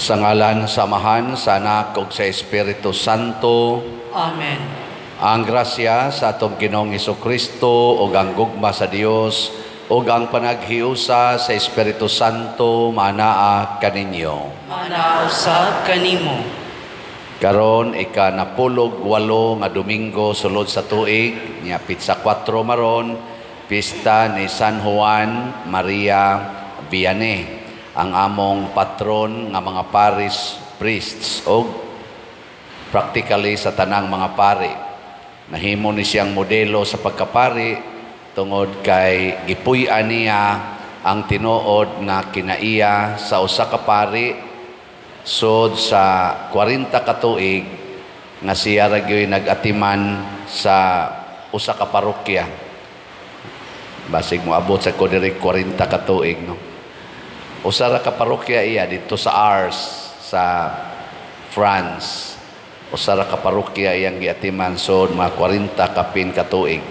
Sa ngalan, samahan, sa Anak ug sa Espiritu Santo. Amen. Ang grasya sa atong Ginoong Hesukristo ug ang gugma sa Dios ug ang panaghiusa sa Espiritu Santo manaa kaninyo. Manaa usab kanimo. Karon ika-18 nga Domingo sulod sa tuig, nya Pitsa 4 maron, pista ni San Juan Maria Vianney, ang among patron nga mga parish priests o practically sa tanang mga pari. Nahimo ni siyang modelo sa pagkapari tungod kay gipuy-an niya ang tinuod na kinaiya sa usa ka pari sud sa 40 ka tuig nga siya ra gyoy nag-atiman sa usa ka parokya. Basig mo abot sa ko diri 40 ka tuig, no. Usa ra ka parokya iya dito sa Ars sa France. Usa ra ka parokya iyang giatiman sud mga 40 kapin ka tuig.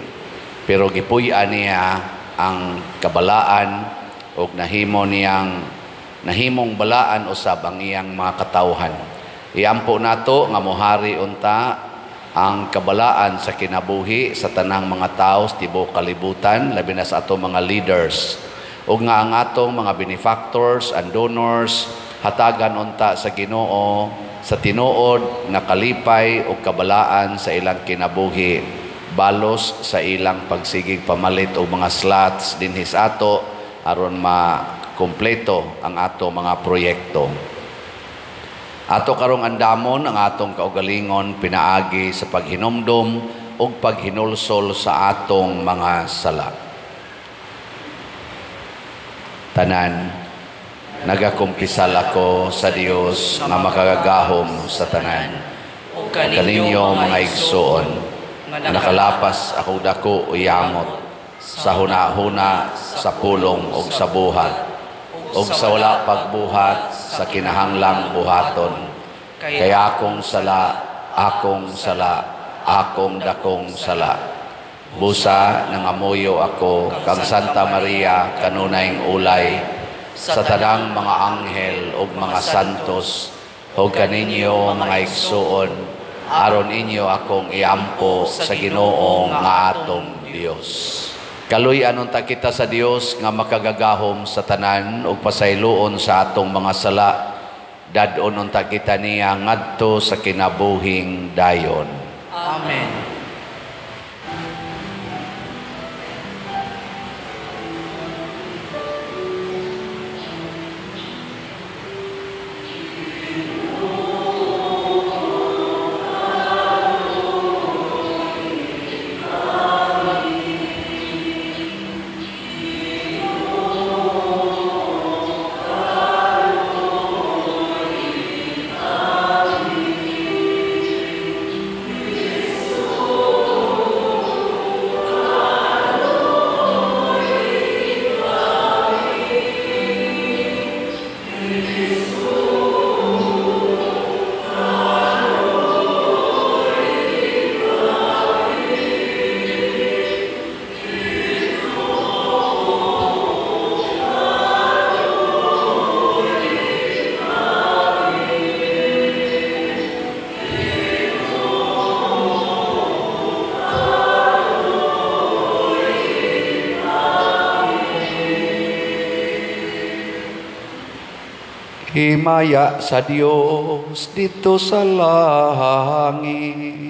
Pero gipuy-an niya ang kabalaan ug nahimong balaan usab ang iyang mga katawhan. Iampo nato nga mohari unta ang kabalaan sa kinabuhi sa tanang mga tao sa tibuok kalibutan, labi na sa atong mga leaders. Ug nga ang atong mga benefactors and donors hatagan unta sa Ginoo sa tinuod na kalipay o kabalaan sa ilang kinabuhi, balos sa ilang pagsigig pamalit o mga slots dinhi sa ato aron makumpleto ang ato mga proyekto. Ato karong andamon ang atong kaugalingon pinaagi sa paghinomdom o paghinulsol sa atong mga sala. Tanan, nagakumpisal ako sa Dios nga makagagahom sa tanan. O Kaninyo mga igsoon, nakalapas ako dako o yamot sa hunahuna, sa pulong o sa buhat, o sa wala pagbuhat sa kinahanglang buhaton. Kaya akong sala, akong dakong sala. Busa nangamuyo ako kang Santa Maria kanunayng ulay sa tanang mga anghel ug mga santos ug kaninyo mga igsuon aron inyo akong iampo sa Ginoo nga atong Dios. Kaluy-an unta kita sa Dios nga makagagahom sa tanan ug pasayloon sa atong mga sala. Dadon unta kita niya ngadto sa kinabuhing dayon. Amen. Himaya sa Dios dito sa langit.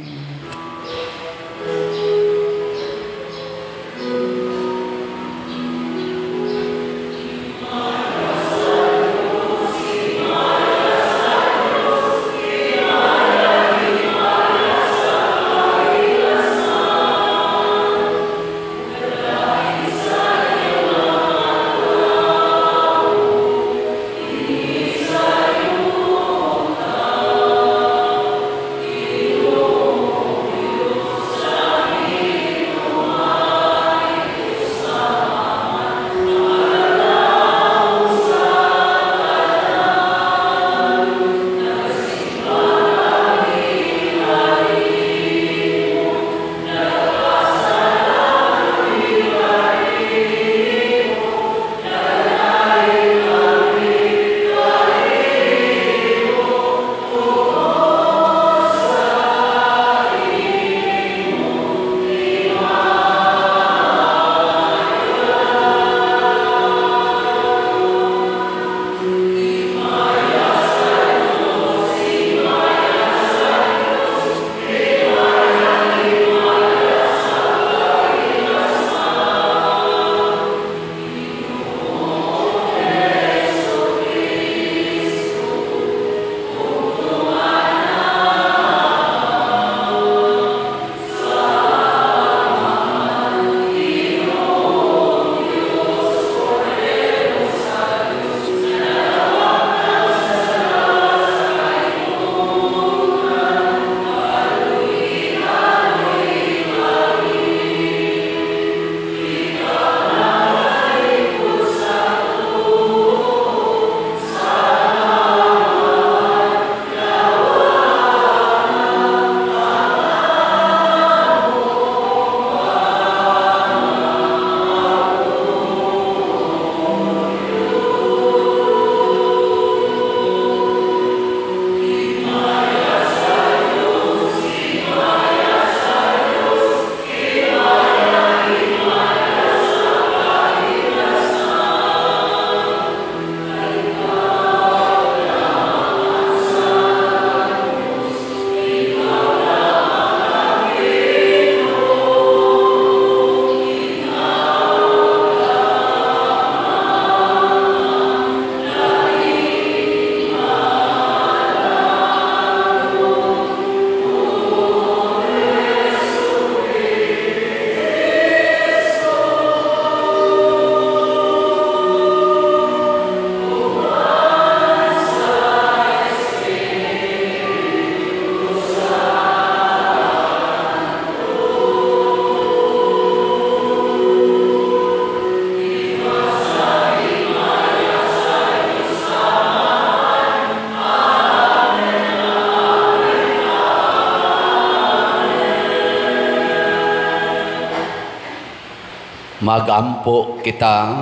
Magampo kita.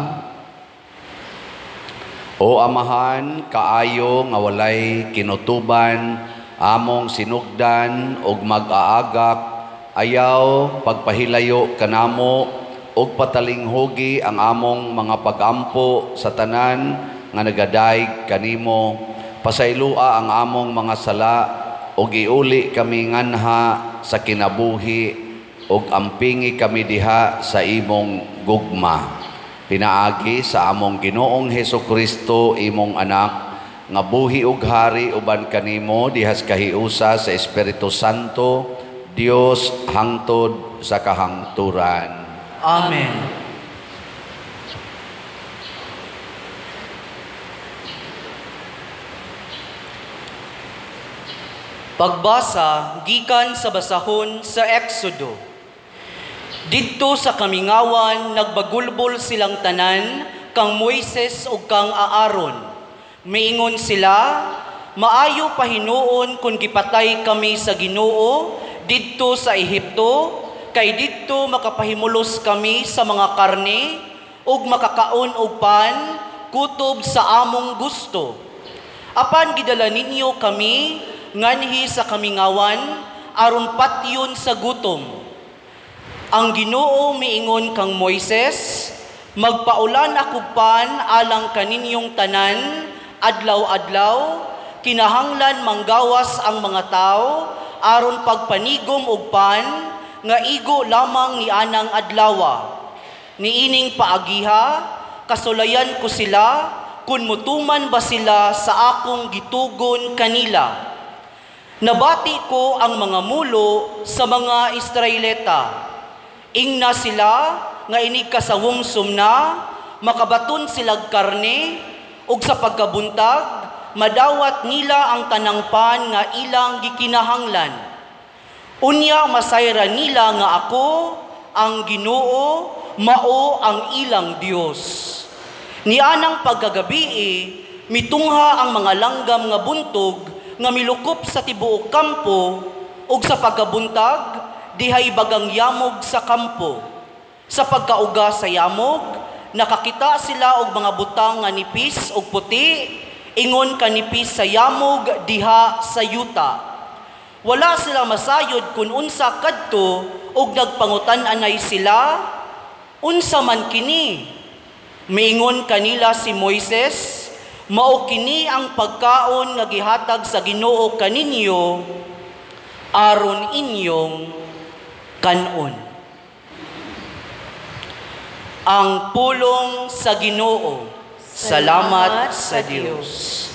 O Amahan, kaayo nga walay kinutuban, among sinugdan og mag-aagak, ayaw pagpahilayo kanamo og patalinghugi ang among mga pagampo sa tanan nga nagadayeg kanimo. Pasaylua ang among mga sala og iuli kami nganha sa kinabuhi ug ampingi kami diha sa imong gugma. Pinaagi sa among Ginoong Hesukristo imong anak nga buhi ug hari uban kanimo dihas kahiusa sa Espiritu Santo, Dios hangtod sa kahangturan. Amen. Pagbasa gikan sa basahon sa Exodo. Didto sa kamingawan nagbagulbol silang tanan kang Moises ug kang Aaron. Miingon sila, maayo pahinuon kung gipatay kami sa Ginoo didto sa Ehipto, kay didto makapahimulos kami sa mga karne ug makakaon og pan kutob sa among gusto. Apan gidala ninyo kami nganhi sa kamingawan aron patyon sa gutom. Ang Ginoo miingon kang Moises, magpaulan ako pan alang kaninyong tanan, adlaw-adlaw, kinahanglan manggawas ang mga tao, aron pagpanigom og pan, nga igo lamang ni anang adlawa. Niining paagiha, kasulayan ko sila, kung mutuman ba sila sa akong gitugon kanila. Nabati ko ang mga mulo sa mga Israelita. Ingna sila nga inikasawong sumna, makabaton silag karne, ug sa pagkabuntag, madawat nila ang tanang pan nga ilang gikinahanglan. Unya masayra nila nga ako, ang Ginoo, mao ang ilang Dios. Nianang pagkagabii, mitungha ang mga langgam nga buntog, nga milukop sa tibuok kampo, ug sa pagkabuntag, dihay bagang yamog sa kampo. Sa pagkauga sa yamog, nakakita sila og mga butang nga nipis ug puti, ingon kanipis sa yamog diha sa yuta. Wala sila masayod kun unsa kadto ug nagpangutan-anay sila, unsa man kini? Miingon kanila si Moises, mao kini ang pagkaon nga gihatag sa Ginoo kaninyo aron inyong kanon. Ang pulong sa Ginoo. Salamat sa Dios.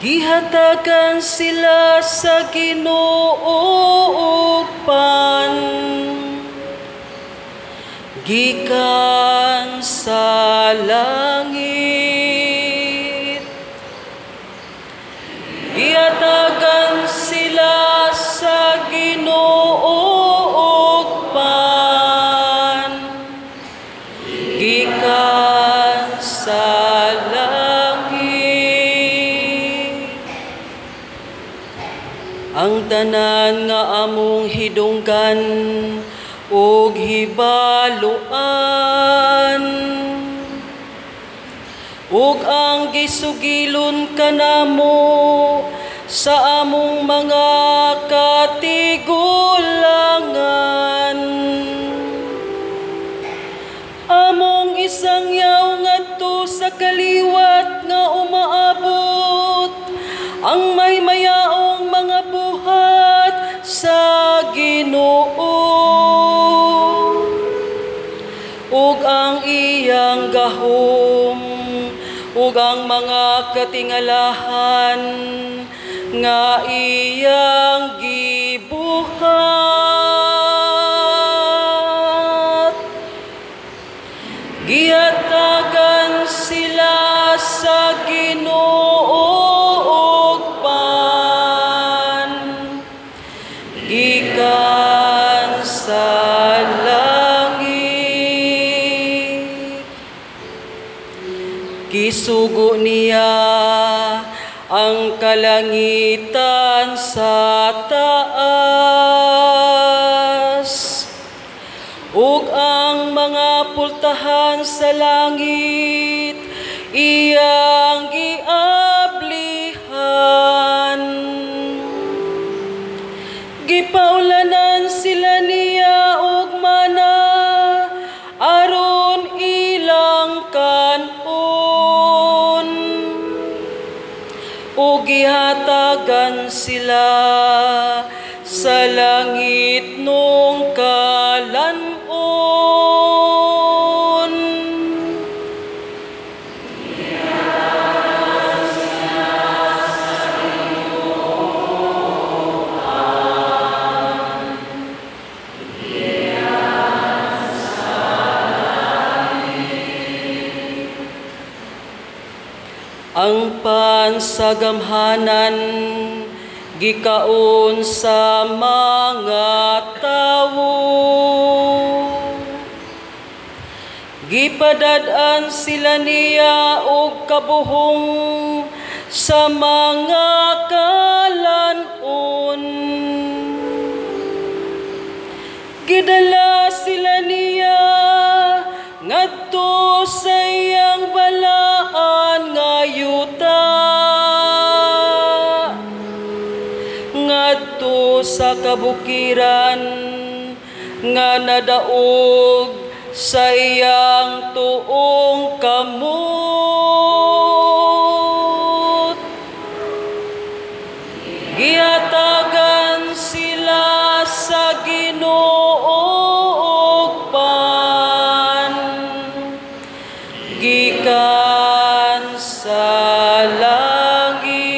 Gihatagan sila sa Ginoo og pan, gikan sa langit. Gihatagan sila sa Ginoo og pan, gikan sa ang tanan nga among hidunggan ug hibaluan ug ang gisugilon kanamo sa among mga katigulangan. Among isangyaw ngadto sa kaliwat nga umaabot ang may mayaong mga buhat sa Ginoo ug ang iyang gahom ug ang mga katingalahan nga iyang gibuhat. Gihatagan sila sa Ginoo gikan sa langit. gisugo niya ang kalangitan sa taas, ug ang mga pultahan sa langit iyang giablihan. Gipaulanan sila niya og mana aron ilang kanon, ug gihatagan sila sa langit nung kalanon. Ang pansagamhanan gikaon sa mga tawo, gipadad-an sila niya og kabuhong sa mga kalanon. Gidala sila niya ngadto sa iyang balaan nga yuta, ngadto sa kabukiran nga nadaog sa iyang tuong kamot. Gihatagan sila sa Ginoo og pan gikan sa langit.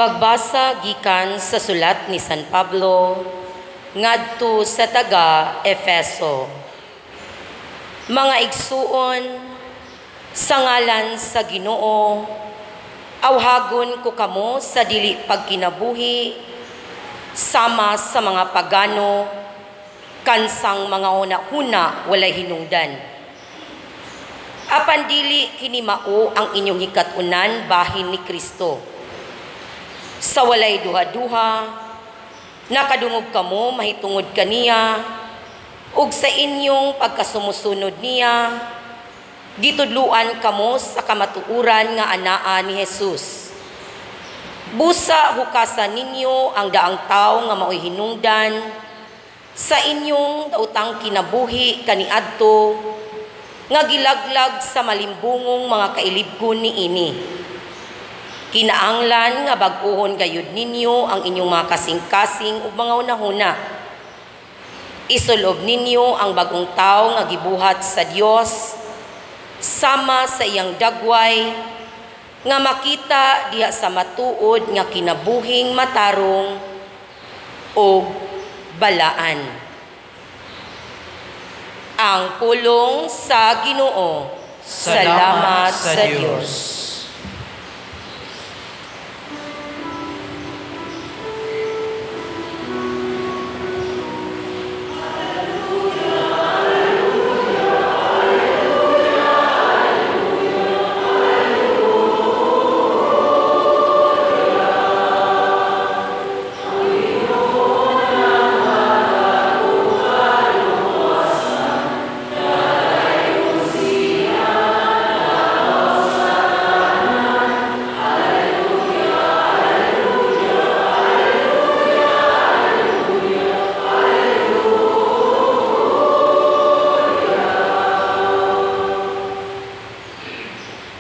Pagbasa gikan sa sulat ni San Pablo ngadto sa taga-Efeso. Mga igsuon, sa ngalan sa Ginoo, awhagon ko kamo sa dili pagkinabuhi sama sa mga pagano kansang mga hunahuna walay hinungdan. Apan dili kini mao ang inyong hikatunan bahin ni Kristo. Sa walay duha-duha, nakadungog kamo mahitungod kaniya, ug sa inyong pagkasumusunod niya, gitudluan kamo sa kamatuuran nga anaa ni Jesus. Busa hukasan ninyo ang daang tawo nga mao'y hinungdan sa inyong daotang kinabuhi kaniadto nga gilaglag sa malimbungong mga kailibgon niini. Kinaanglan nga bag-ohon gayud ninyo ang inyong mga kasing-kasing ug mga hunahuna. Isulob ninyo ang bagong tawo nga gibuhat sa Dios sama sa iyang dagway nga makita diha sa matuod nga kinabuhing matarong o balaan. Ang pulong sa Ginoo. Salamat sa Dios.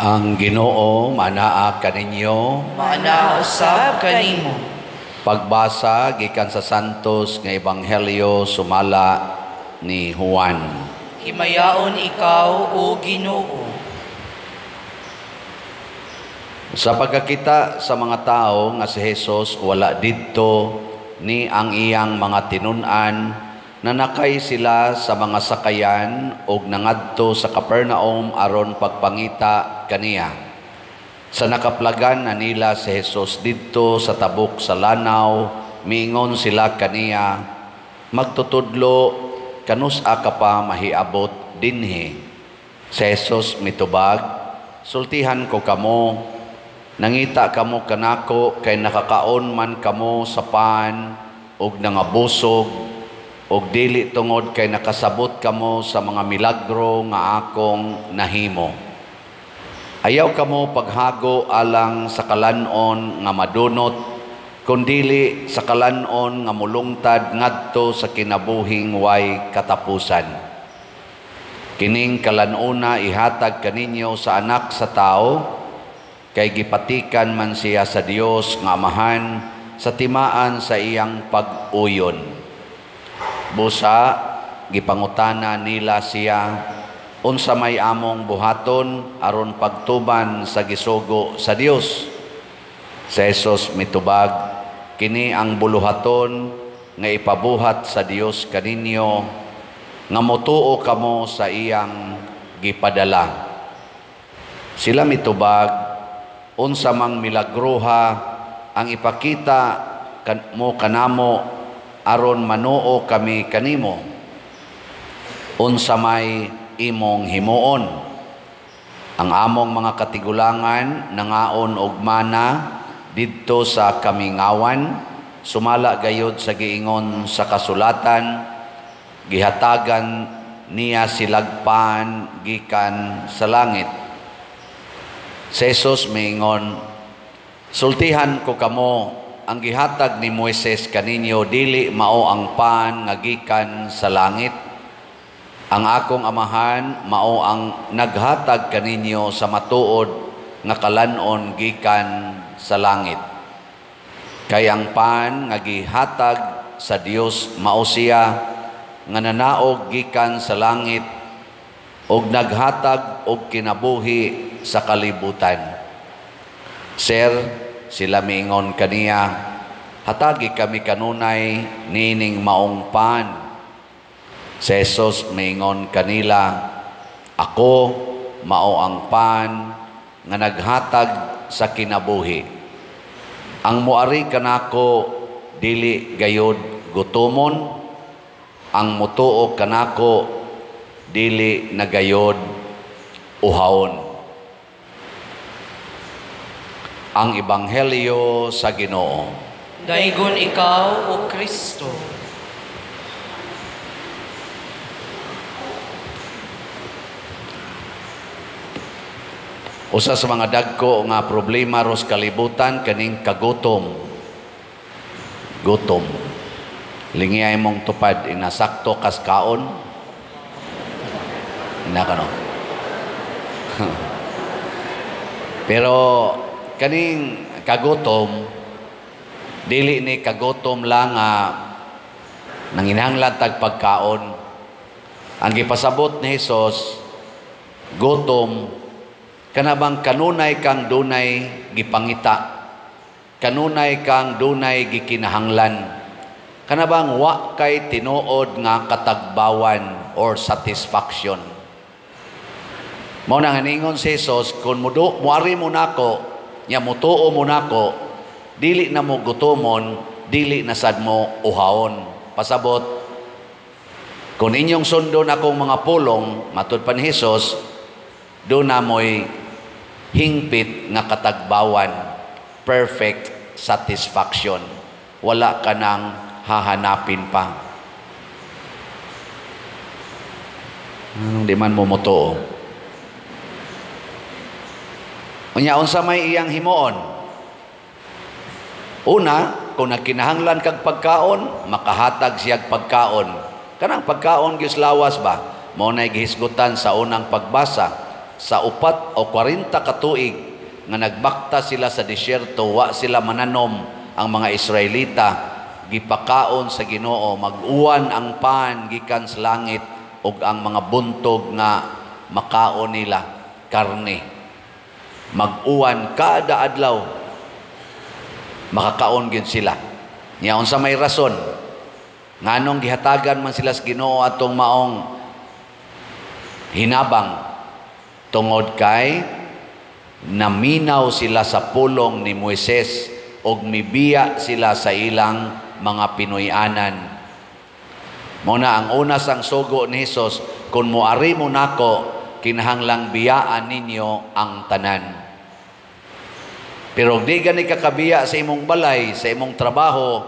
Ang Ginoo manaa kaninyo, Maana usab kanimo. pagbasa gikan sa Santos nga Ebanghelyo sumala ni Juan. Himayaon ikaw o Ginoo. Sa pagkakita sa mga tao nga si Jesus wala didto ni ang iyang mga tinun-an, nanakay sila sa mga sakayan ug nangadto sa Capernaum aron pagpangita kaniya. Sa nakaplagan na nila si Jesus didto sa tabok sa lanaw, miingon sila kaniya, magtutudlo, kanusa ka pa mahiabot dinhi. Si Jesus mitubag, sultihan ko kamo, nangita kamo kanako kay nakakaon man kamo sa paan og nangabusog og dili tungod kay nakasabot kamo sa mga milagro nga akong nahimo. Ayaw kamo paghago alang sa kalanon nga madunot, kundili sa kalanon nga mulungtad ngadto sa kinabuhing way katapusan. Kining kalanuna ihatag kaninyo sa anak sa tao, kay gipatikan man siya sa Dios nga Amahan sa timaan sa iyang pag-uyon. Busa, gipangutana nila siya, unsa may among buhaton aron pagtuban sa gisugo sa Dios. Si Jesus mitubag, kini ang buluhaton nga ipabuhat sa Dios kaninyo, nga motuo kamo sa iyang gipadala. Sila mitubag, unsa mang milagroha ang ipakita mo kanamo aron manuo kami kanimo. Unsa may imong himuon. Ang among mga katigulangan nangaon og mana didto sa kamingawan, sumala gayud sa giingon sa kasulatan, gihatagan niya silagpan gikan sa langit. Si Jesus miingon, sultihan ko kamo, ang gihatag ni Moises kaninyo dili mao ang pan nga gikan sa langit. Ang akong Amahan mao ang naghatag kaninyo sa matuod nga kalanon gikan sa langit. Kay ang pan nga gihatag sa Dios mao siya nga nanaog gikan sa langit og naghatag og kinabuhi sa kalibutan. Sir, sila miingon kaniya, hatagi kami kanunay nining maong pan. Si Jesus miingon kanila, ako mao ang pan nga naghatag sa kinabuhi. Ang muari kanako dili gayud gutomon, ang mutuo kanako dili na gayud uhaon. Ang Ebanghelyo sa Ginoo. Daigon ikaw, O Kristo. Usa sa mga dagko nga problema ros kalibutan kaning kagutom. Gutom. Lingiyay mong tupad inasakto kas kaon. Ina kano. Pero kaning kagutom dili ni kagutom lang nga nanginahanglan tag pagkaon. Ang gipasabot ni Hesus, gutom kanabang kanunay kang dunay gipangita, kanunay kang dunay gikinahanglan, kanabang wa kay tinuod nga katagbawan or satisfaction. Mao nang haningon si Jesus, kung muari mo nako, nya mutuo mo nako, dili na mo gutomon, dili na sad mo uhaon. Pasabot, kung inyong sundon akong mga pulong, matud pa ni Jesus, do na mo'y hingpit nga katagbawan, perfect satisfaction. Wala ka nang hahanapin pa. Anong di man mo mutuo? Unya, unsa may iyang himuon? Una, kung nagkinahanglan kag pagkaon, makahatag siyag pagkaon. Kanang pagkaon gislawas ba? Mao nay gihisgutan sa unang pagbasa. Sa 4 o 40 katuig nga nagbakta sila sa disyerto, wa sila mananom ang mga Israelita, gipakaon sa Ginoo, mag-uwan ang pan gikan sa langit ug ang mga buntog nga makaon nila karne. Mag-uwan kada adlaw, makakaon gyud sila. Nya unsa may rason nganong gihatagan man sila sa Ginoo atong maong hinabang tungod kay naminaw sila sa pulong ni Moises og mibiya sila sa ilang mga Pinoyanan. Muna ang una sang sugo ni Hesus, kung muari mo nako, kinahanglang biyaan ninyo ang tanan. Pero di gani kakabiya sa imong balay, sa imong trabaho,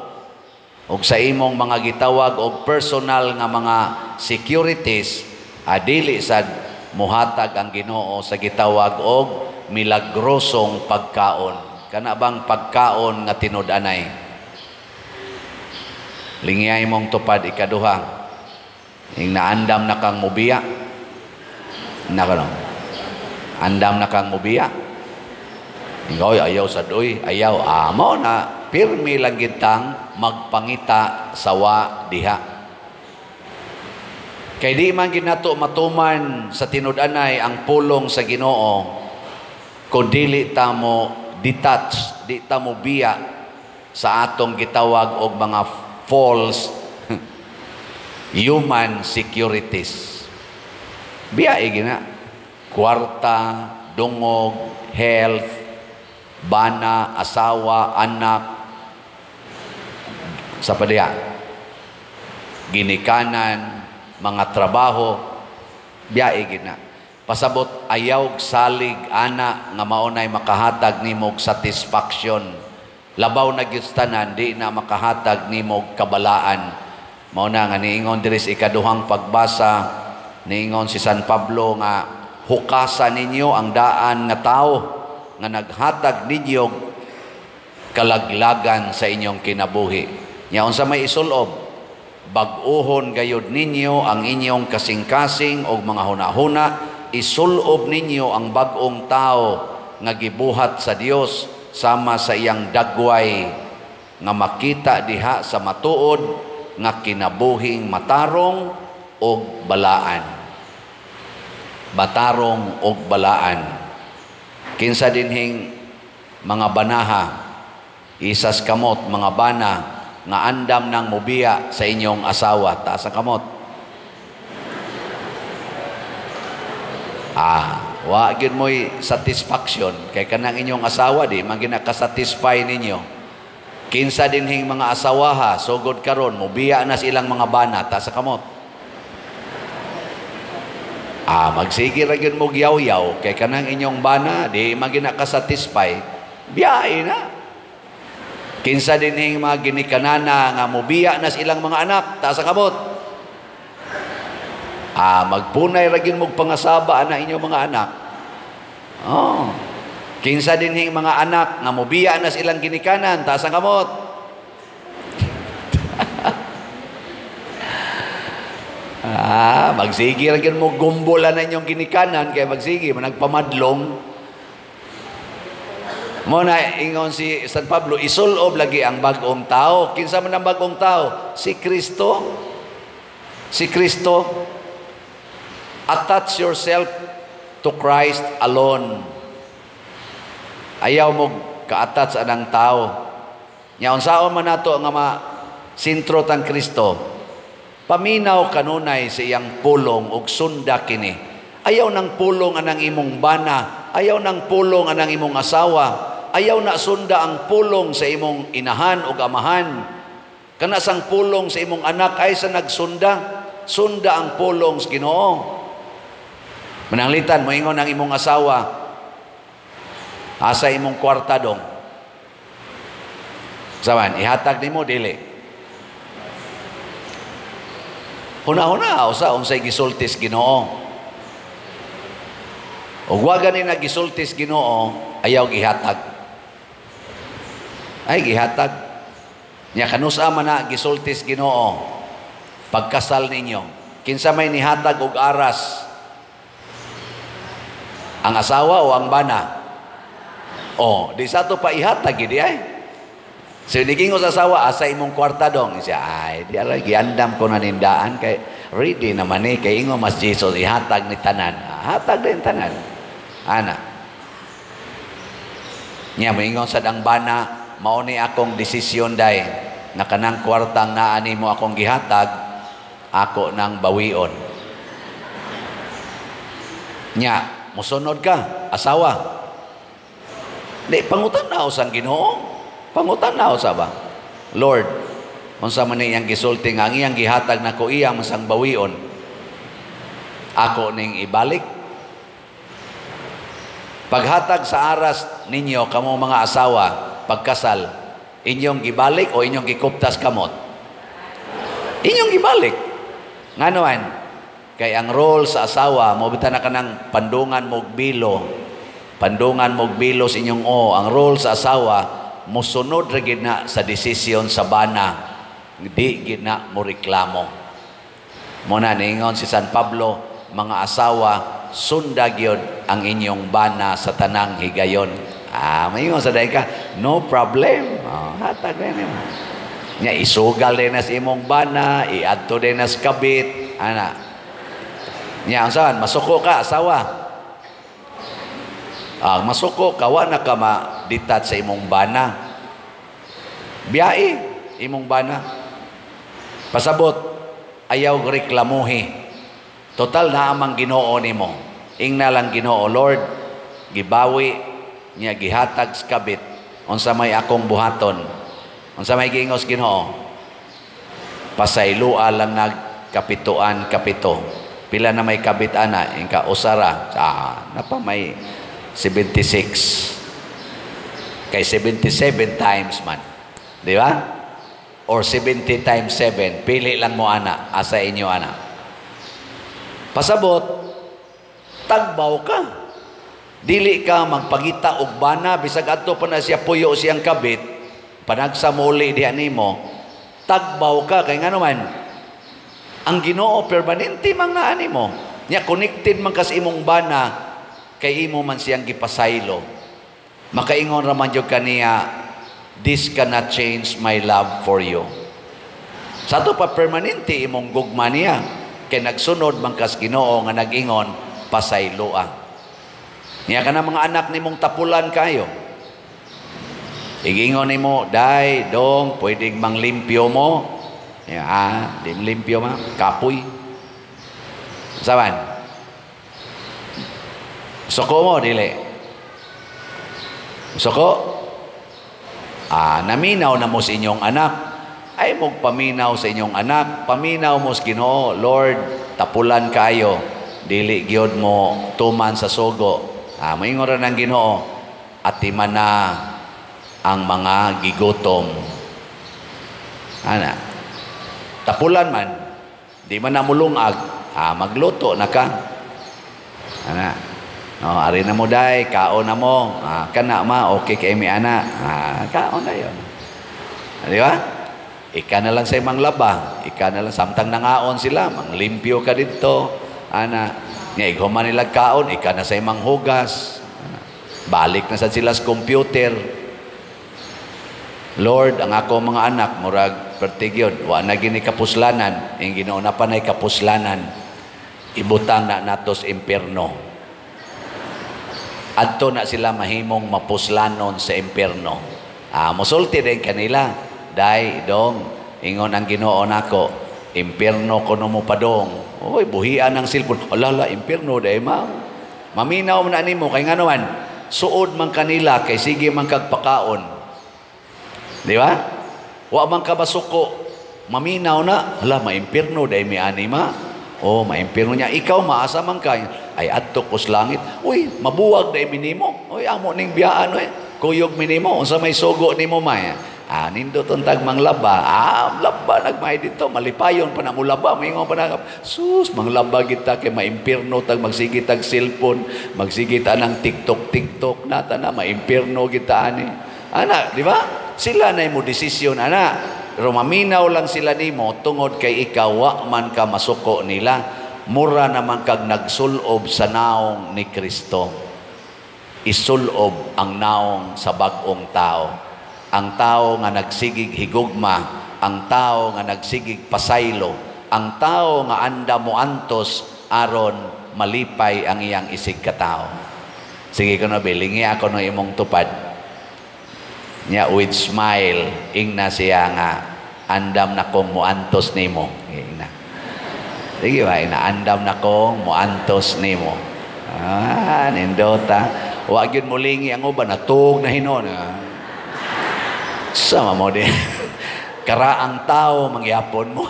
o sa imong mga gitawag o personal nga mga securities, adili sad muhatag ang Ginoo sa gitawag og milagrosong pagkaon. Kana bang pagkaon nga tinud-anay? Lingiyay mong tupad ikaduha. Ing naandam na kang mubiya. Nakano? Andam na kang mubiya. Ingoy ayaw sa doy, ayaw amo na pirmi lang gitang magpangita sawa diha. Kay di man ginato matuman sa tinud-anay ang pulong sa Ginoo kung dili ta mo detach, di ta mo biya sa atong gitawag og mga false human securities. Biya gina kwarta, dungog, health, bana, asawa, anak, sa padya, ginikanan, mga trabaho, biyae gina. Pasabot ayaw salig ana nga maunay makahatag nimog satisfaction. Labaw na gyud di na makahatag nimog kabalaan. Mauna nga niingon diri sa ikaduhang pagbasa, niingon si San Pablo nga hukasan ninyo ang daan nga tao nga naghatag ninyo kalaglagan sa inyong kinabuhi. Nya unsa may isulob, bag-ohon gayud ninyo ang inyong kasing-kasing og mga hunahuna, isulob ninyo ang bag-ong tao nga gibuhat sa Dios sama sa iyang dagway nga makita diha sa matuod nga kinabuhing matarong og balaan. Batarong og balaan. Kinsa dinhing mga banaha, isas kamot, mga bana, nga andam ng mubiya sa inyong asawa. Taas ang kamot. Wa gyud mo'y satisfaction. Kay kanang inyong asawa, di, man ginakasatisfy ninyo. Kinsa dinhing mga asawaha, sugod karon mubiya na silang mga bana. Taas ang kamot. Magsige ra gyud mo yaw-yaw. Kay kanang inyong bana, di, man ginakasatisfy. Biyahe na. Kinsa dinhing mga ginikanana nga mubiya na silang mga anak, taas ang kamot. Magpunay ra gyud mo pangasaba na inyong mga anak. Kinsa dinhing mga anak nga mubiya na silang ginikanan, taas ang kamot. Magsige ra gyud mo gumbola na inyong ginikanan kay magsige managpamadlong. Muna ingon si San Pablo, isulob lagi ang bagong tao. Kinsa man ang bagong tao? Si Kristo. Si Kristo. Attach yourself to Christ alone. Ayaw mo ka-attach anang tao. Nya unsaon man nato nga sintro tang Kristo. Paminaw kanunay sa iyang pulong ug sunda kini. Ayaw nang pulong anang imong bana, ayaw nang pulong anang imong asawa. Ayaw na sunda ang pulong sa imong inahan o amahan. Kana sang pulong sa imong anak ay sa nagsunda. Sunda ang pulong sa Ginoo. Mananglitan, moingon ang imong asawa, asa imong kwarta dong. Saban, ihatag nimo dili. Huna-huna, unsay gisultis Ginoo. O wa gani na gisultis Ginoo, ayaw gihatag. Ay gihatag nya kanusa man na gisultis Ginoo pagkasal ninyo. Kinsa may nihatag og aras, ang asawa o ang bana? Di sa to pa ihatag gid ay. So niging sa asawa, asa imong kwarta dong? Siya, ay di ara giandam ko na nindaan kay ready naman kay ingo mas Jesus ihatag ni tanan. Hatag din tanan. Ana. Nya moingon sad ang bana, mao ni akong desisyon day na kanang kwartang naani mo akong gihatag, ako nang bawion. Nya, musunod ka, asawa. Di, pangutanaw sang Ginoo. Pangutanaw sa ba? Lord, unsa man iyang gisulti nga ang iyang gihatag nako iyang masang bawion. Ako ning ibalik. Paghatag sa aras ninyo kamo mga asawa, pagkasal, inyong gibalik o inyong gikuptas kamot? Inyong gibalik. Nganoan? Kay ang role sa asawa, mobita na ka ng pandungan mog bilo. Pandungan mog bilo sa inyong Ang role sa asawa, musunod ra gid na sa desisyon sa bana. Di gid na mo reklamo. Muna niingon si San Pablo, mga asawa, sunda gyud ang inyong bana sa tanang higayon. Mayingon sa day ka, no problem. Hatag na mo. Nya isugal din na sa imong bana, iadto din na sa kabit. Nya saan? Masuko ka, asawa. Masuko ka, wa na ka ma-detach sa imong bana. Biyai, imong bana. Pasabot, ayaw reklamuhi. Total na amang Ginoo nimo. Ingna lang Ginoo, Lord, gibawi niya gihatag sa kabit. Unsa may akong buhaton. Unsa may giingos Ginoo. Pasaylua lang nagkapituan kapito. Pila na may kabit ana, ingka usara. Napa may 76. Kay 77 times man. Di ba? Or 70 times 7. Pili lang mo ana, asa inyo ana. Pasabot, tagbaw ka. Dili ka magpagita og bana, bisag adto pa na siya puyo siyang kabit, panagsamuli diha nimo, tagbaw ka. Kay ngano man, ang Ginoo permanente mang naa nimo. Nya connected man kas imong bana, kay imo man siyang gipasaylo. Makaingon ra man jud kaniya, this cannot change my love for you. Sa to pa permanente imong gugma niya. Kay nagsunod man kas Ginoo nga nag-ingon pasayloa. Niya ka na mga anak nimong tapulan kayo. Igingon nimo, day, dong, pwedeng manglimpyo mo. Di limpyo ma, kapoy. Saban? Suko mo, dili. Suko? Naminaw na mo sa inyong anak. Ay paminaw sa inyong anak, paminaw mo sa Ginoo, Lord, tapulan kayo, dili gyud mo tuman sa sugo. Moingon ra ng Ginoo, atiman na ang mga gigutom. Tapulan man, di man na mulungag, magluto na ka. Ari na mo day, kaon na mo, kana ma, okay kay mi ana, kaon na yun. Di ba? Ika na lang sa imang laba. Ika na lang, samtang nangaon sila, manglimpyo ka dito. Nga ighuman nila kaon, ika na sa imang hugas. Balik na sa sila sa computer. Lord, ang ako mga anak, murag pertigyod, wa na gini kapuslanan. Yung Ginoo na pa na kapuslanan. Ibutang na natos impierno. Adto na sila mahimong mapuslanon sa impierno. Musulti din kanila. Day, dong, ingon ang Ginoo nako, impierno ko no mo padong. Oy, buhian ang silpon. Alala, impierno day ma. Maminaw man nimo kay ngano man, suod man kanila kay sige man kagpakaon. Di ba? Wa man ka basuko, maminaw na, hala, maimpierno day mi ani ma. Maimpierno niya. Ikaw maasa man ka. Ay adto ko sa langit. Uy, mabuwag day minimo. Uy, amo ning biyaan kuyog minimo unsa may sugo nimo maya. Nindot untag manglaba. Laba nagmay dito, malipayon pa na mo laba. Maingon pa na, sus, manglaba kita kay maimpierno tag magsigit tag cellphone, magsigit ng TikTok nata na maimpierno kita ani. Di ba? Sila na mo desisyon pero maminaw lang sila nimo tungod kay ikaw wa man ka masuko nila. Mura naman kag nagsulob sa naong ni Kristo. Isulob ang naong sa bag-ong tao. Ang tao nga nagsigig higugma, ang tao nga nagsigig pasaylo, ang tao nga anda mo antos aron malipay ang iyang isig katao. Sige ko na bilingi ako no imong tupad. Nya with smile, ingna siya nga andam na kong mo antos nimo. Ingna. Sige ba, andam na kong mo antos nimo. Nindota. Wa gyud mulingi ang uban natug na hinon. Sama mo di. Karaang tao mangyapon mo.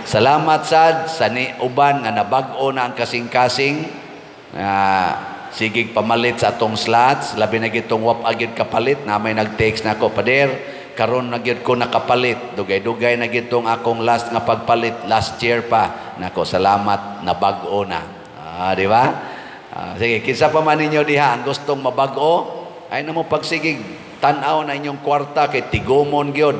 Salamat sad sa ni uban nga nabag-o na ang kasing-kasing. Sigig pamalit sa atong slots, labi na gitong wap agid kapalit na may nag-text na ako, Pader, karon na gyud ko nakapalit. Dugay-dugay na gitong akong last nga pagpalit last year pa. Nako, salamat nabag-o na. Di ba? Sige, kinsa pa man ninyo diha ang gustong mabag-o, ay namo pagsigig tan-aw na inyong kwarta kay tigomon gyud.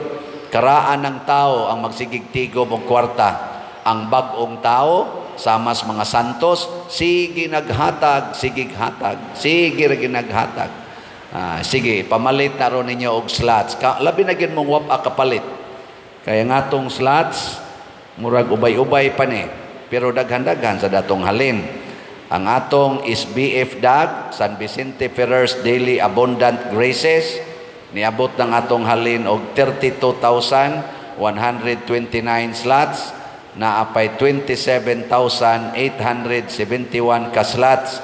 Karaan ng tao ang magsigig tigom og kwarta. Ang bag-ong tao samas mga santos sige naghatag, sige hatag, sige ra ginaghatag. Sige, pamalit na ron ninyo og slots. Labi na gyud mong wap kapalit. Kaya nga tong slots murag ubay-ubay pa ni, pero daghan-daghan sa datong halin. Ang atong SBF DAG, San Vicente Ferrers Daily Abundant Graces, niabot ng atong halin og 32,129 slots, na apay 27,871 ka slots,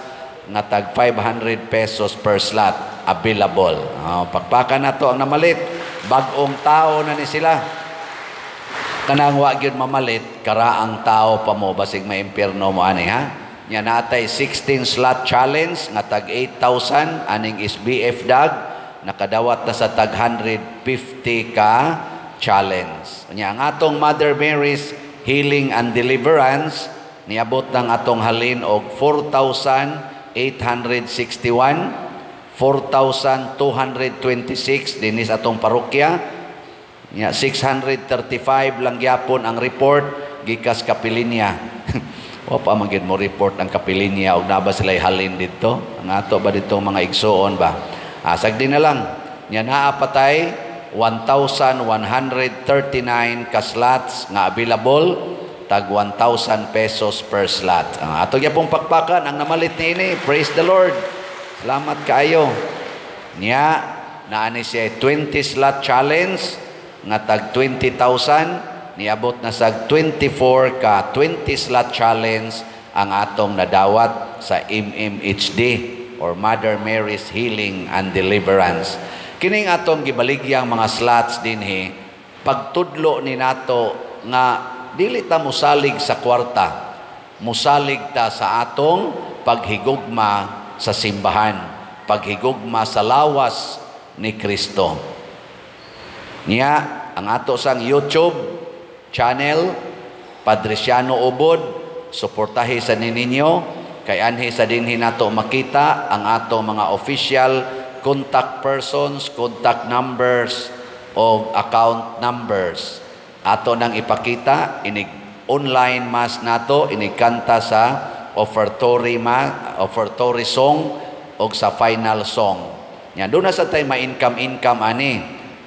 nga tag 500 pesos per slot available. Pagpakan na to ang namalit, bag-ong tao na ni sila. Kanang wa gyud mamalit, karaang tao pa mo basig maimpierno mo ani ha. Nya natay 16 slot challenge nga tag 8,000 aning SBF DAG, nakadawat na sa tag 150 ka challenge. Nya ang atong Mother Mary's Healing and Deliverance niabot ng atong halin og 4,861, 4,226 dinis atong parokya. Nya 635 lang gyapon ang report gikas Kapilinya. O pa magid mo report ang Kapilinya og naba sila halin dito. Ang ato ba ditong mga igsoon ba? Sagdi na lang. Nya naa patay 1,139 ka slots nga available, tag 1,000 pesos per slot. Ato gyapong pakpakan ang namalit niini. Praise the Lord. Salamat kaayo. Nya naani siya 20 slot challenge nga tag 20,000. Niabot na sa 24 ka 20 slot challenge ang atong nadawat sa MMHD or Mother Mary's Healing and Deliverance. Kining atong gibaligyang mga slots dinhi, pagtudlo ni nato nga dili ta musalig sa kwarta, musalig ta sa atong paghigugma sa simbahan, paghigugma sa lawas ni Kristo. Niya ang ato sang YouTube channel, Padresiano Ubod, suportahi sa ninyo, kay anhi sa dinhi nato makita ang ato mga official contact persons, contact numbers, o account numbers. Ato nang ipakita, inig online mass nato, inigkanta sa offertory song, o sa final song. Yan, doon na sa tayo ma-income ani.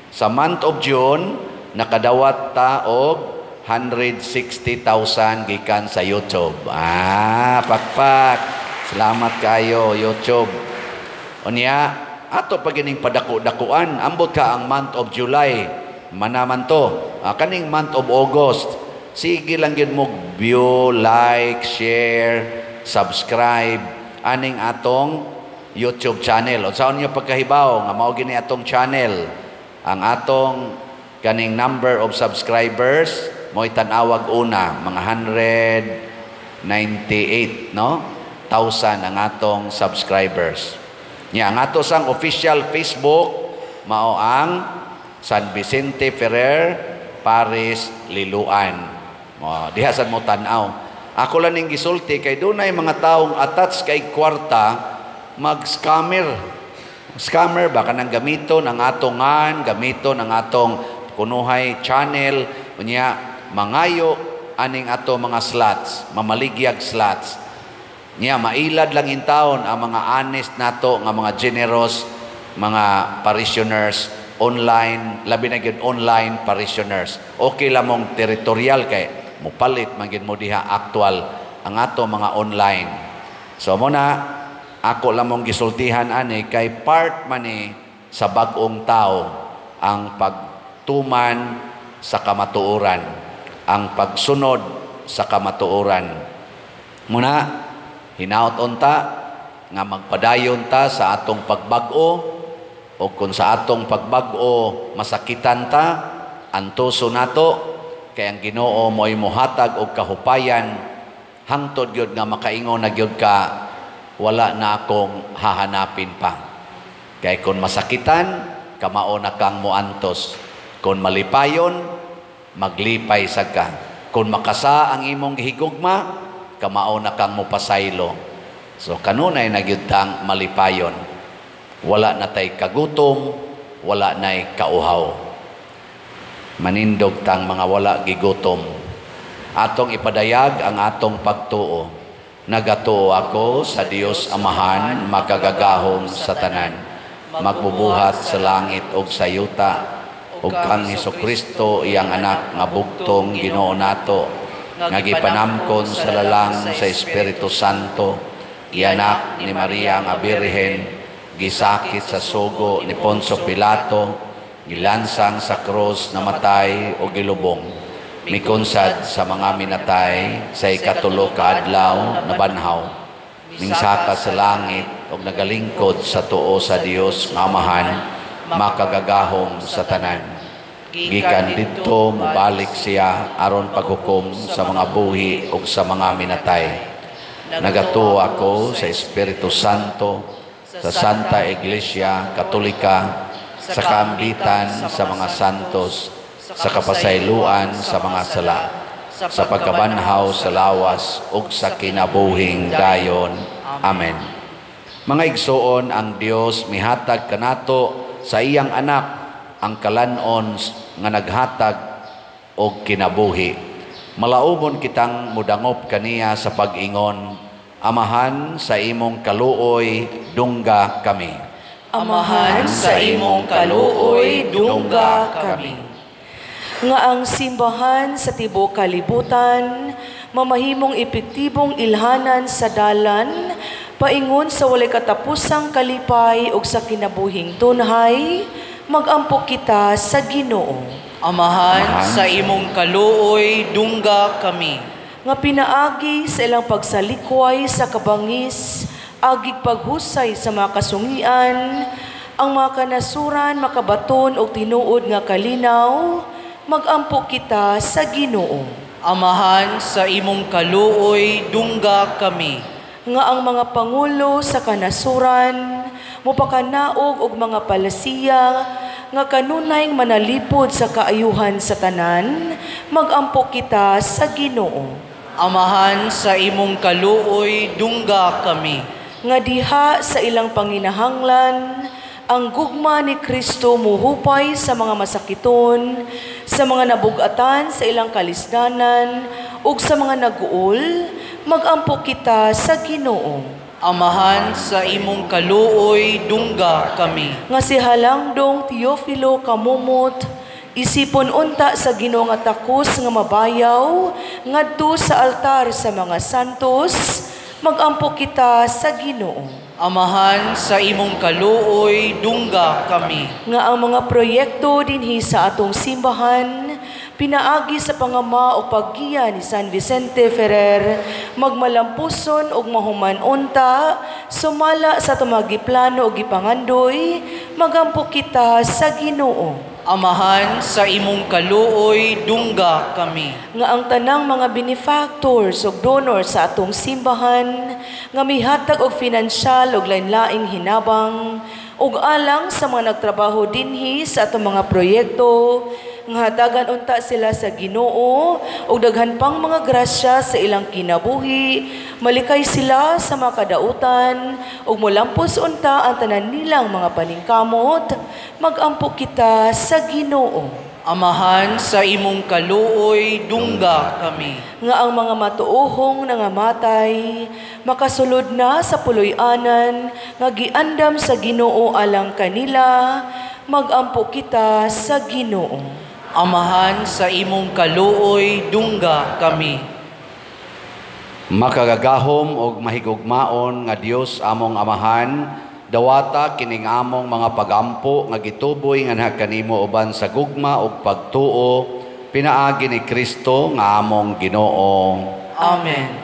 Sa month of June, nakadawat ta og 160,000 gikan sa YouTube. Pakpak. Salamat kayo, YouTube. Unya, ato pagining padako-dakuan. Ambot ka ang month of July. Manaman to. Kaning month of August. Sige lang yun mo view, like, share, subscribe. Aning atong YouTube channel. O saan nyo pagkahibaw nga mao gini atong channel. Ang atong kaning number of subscribers mo'y tanawag una, mga 198, no? 1,000 ang atong subscribers. Ang ato sang official Facebook, mao ang San Vicente Ferrer Paris Liloan. Diha sad mo tan-aw. Ako lang ning gisulti kay dunay mga taong attach kay kwarta, mag-scammer. Scammer ba kanang gamiton ang atongan, gamiton ang atong kunuhay channel, unya mangayo aning ato mga slots, mamaligyag slots. Niya mailad lang in town ang mga honest nato nga mga generous mga parishioners online, labi na gyud online parishioners. Okay lang mong territorial kay mupalit man gyud mo diha actual ang ato mga online. So mo na ako lang mong gisultihan ani kay part man ni sa bag-ong tao ang pagtuman sa kamatuoran, ang pagsunod sa kamatuoran. Muna, hinaot unta, nga magpadayon ta sa atong pagbag-o o kung sa atong pagbag-o masakitan ta, antuso nato kay ang Ginoo mo'y muhatag og kahupayan hangtod gyud nga makaingon na gyud ka wala na akong hahanapin pa. Kay kung masakitan, kamao na kang muantos. Kung malipayon, maglipay sad ka. Kung makasa ang imong higugma, kamao na kang mupasaylo. So kanunay na gyud tang malipayon. Wala na tay kagutom, wala nay kauhaw. Manindog tang mga wala gigutom. Atong ipadayag ang atong pagtuo. Nagatuo ako sa Dios Amahan, makagagahom sa tanan. Magbubuhat sa langit ug sa yuta. Ug kang Hesukristo iyang anak nga bugtong Ginoo nato. Nga gipanamkon sa lalang sa Espiritu Santo. Ianak ni Maria nga Birhen. Gisakit sa sugo ni Poncio Pilato. Gilansang sa krus, namatay o gilubong. Mikonsad sa mga minatay sa ikatulo ka adlaw na banhaw. Mingsaka sa langit o nagalingkod sa tuo sa Dios nga Amahan, makagagahom sa tanan. Gikan didto mubalik siya aron paghukom sa mga buhi o sa mga minatay. Nagatuo ako sa Espiritu Santo, sa Santa Iglesia Katolika, sa kaambitan sa mga santos, sa kapasayloan sa mga sala, sa pagkabanhaw sa lawas ug sa kinabuhing dayon. Amen. Mga igsoon, ang Dios mihatag kanato sa iyang anak ang kalanon nga naghatag og kinabuhi. Malaumon kitang mudangop kaniya sa pag-ingon, Amahan, sa imong kaluoy dungga kami. Amahan, sa imong kaluoy dungga kami. Nga ang simbahan sa tibuok kalibutan, mamahimong epektibong ilhanan sa dalan, paingon sa walay katapusang kalipay ug sa kinabuhing tunhay, mag-ampo kita sa Ginoo. Amahan, sa imong kaluoy dungga kami. Nga pinaagi sa ilang pagsalikway sa kabangis, agig paghusay sa mga kasungian, ang mga kanasuran makabaton og tinuod nga kalinaw, mag-ampo kita sa Ginoo. Amahan, sa imong kaluoy dungga kami. Nga ang mga pangulo sa kanasuran, mupakanaog og mga palasiya, nga kanunayng manalipod sa kaayuhan sa tanan, mag-ampo kita sa Ginoo. Amahan, sa imong kaluoy dungga kami. Nga diha sa ilang panginahanglan, ang gugma ni Kristo muhupay sa mga masakiton, sa mga nabugatan sa ilang kalisdanan, ug sa mga naguol, mag-ampo kita sa Ginoo. Amahan, sa imong kaluoy dungga kami. Nga si Halangdong Teofilo Kamumot, isipon unta sa Ginoo nga takos nga mabayaw, ngadto sa altar sa mga santos, mag-ampo kita sa Ginoo. Amahan, sa imong kaluoy dungga kami. Nga ang mga proyekto dinhi sa atong simbahan, pinaagi sa pangama o paggiya ni San Vicente Ferrer, magmalampuson og mahuman unta, sumala sa tumagiplano o gipangandoy, magampo kita sa Ginoo. Amahan, sa imong kaluoy dungga kami. Nga ang tanang mga benefactors o donors sa atong simbahan, nga mihatag og finansyal og lain-laing hinabang, ug alang sa mga nagtrabaho dinhi sa atong mga proyekto, nga hatagan unta sila sa Ginoo ug daghan pang mga grasya sa ilang kinabuhi, malikay sila sa mga kadautan ug molampos unta ang tanan nilang mga paningkamot, mag-ampo kita sa Ginoo. Amahan, sa imong kaluoy dungga kami. Nga ang mga matuohong nangamatay, makasulod na sa puloy-anan, nga giandam sa Ginoo alang kanila, mag-ampo kita sa Ginoo. Amahan, sa imong kaluoy dungga kami. Makagagahom og mahigugmaon nga Dios among Amahan, dawata kining among mga pagampo nga gituboy nga kanimo uban sa gugma ug pagtuo, pinaagi ni Kristo nga among Ginoo. Amen.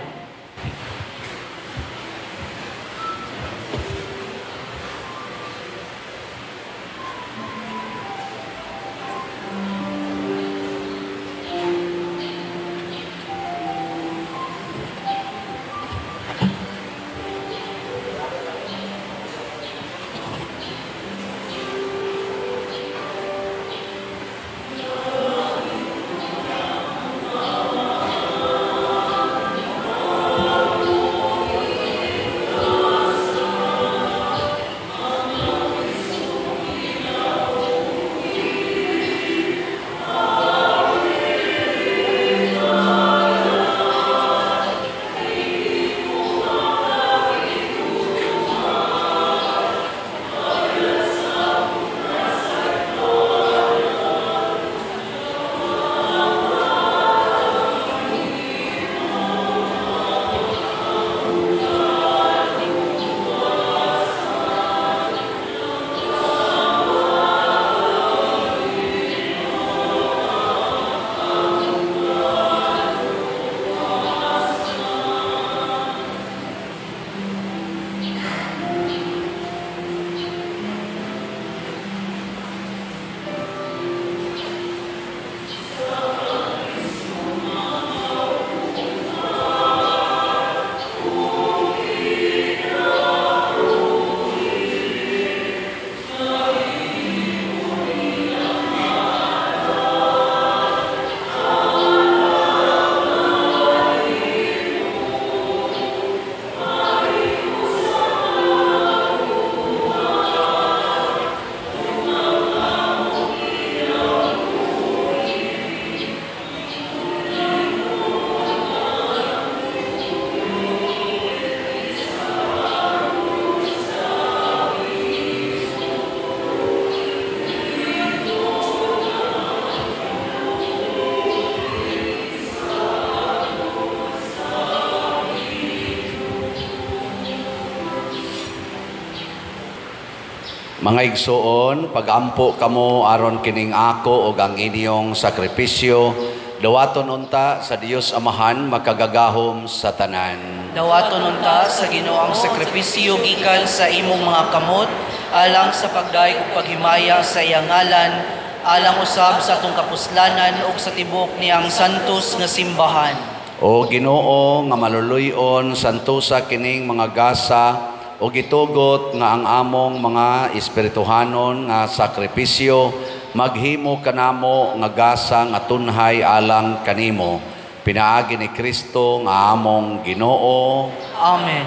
Mga igsuon, pagampo kamo aron kining ako ug ang inyong sakripisyo, dawaton unta sa Dios Amahan makagagahom sa tanan. Dawaton unta sa Ginoong sakripisyo gikan sa imong mga kamot, alang sa pagdaig ug paghimaya sa iyang ngalan, alang usab sa atong kapuslanan ug sa tibok niyang santos nga simbahan. O Ginoo nga maluluy-on santusa kining mga gasa o gitugot nga ang among mga espirituhanon nga sakripisyo maghimo kanamo nga gasa nga tunhay alang kanimo. Pinaagi ni Kristo nga among Ginoo. Amen.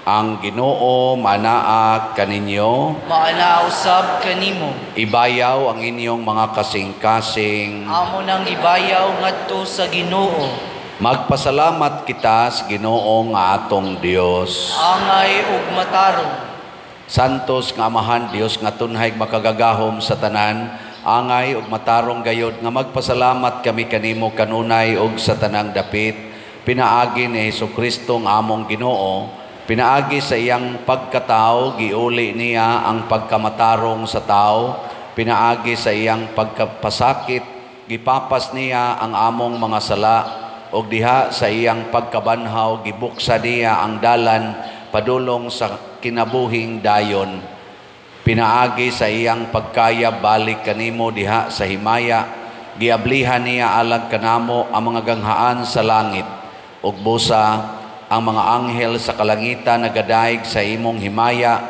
Ang Ginoo manaa kaninyo. Maana usab kanimo. Ibayaw ang inyong mga kasing-kasing. Amo nang ibayaw ngadto sa Ginoo. Magpasalamat kita sa Ginoo nga atong Dios. Angay ug matarong. Santos nga Amahan Dios nga tunhay makagagahom sa tanan, angay ug matarong gayod nga magpasalamat kami kanimo kanunay ug sa tanang dapit. Pinaagi ni Hesukristo nga among Ginoo, pinaagi sa iyang pagkatao, giuli niya ang pagkamatarong sa tao, pinaagi sa iyang pagkapasakit, gipapas niya ang among mga sala, og diha sa iyang pagkabanhaw gibuksa niya ang dalan padulong sa kinabuhing dayon. Pinaagi sa iyang pagkayab balik kanimo diha sa himaya, giablihan niya alang kanamo ang mga ganghaan sa langit, ug busa ang mga anghel sa kalangitan nagadaig sa imong himaya,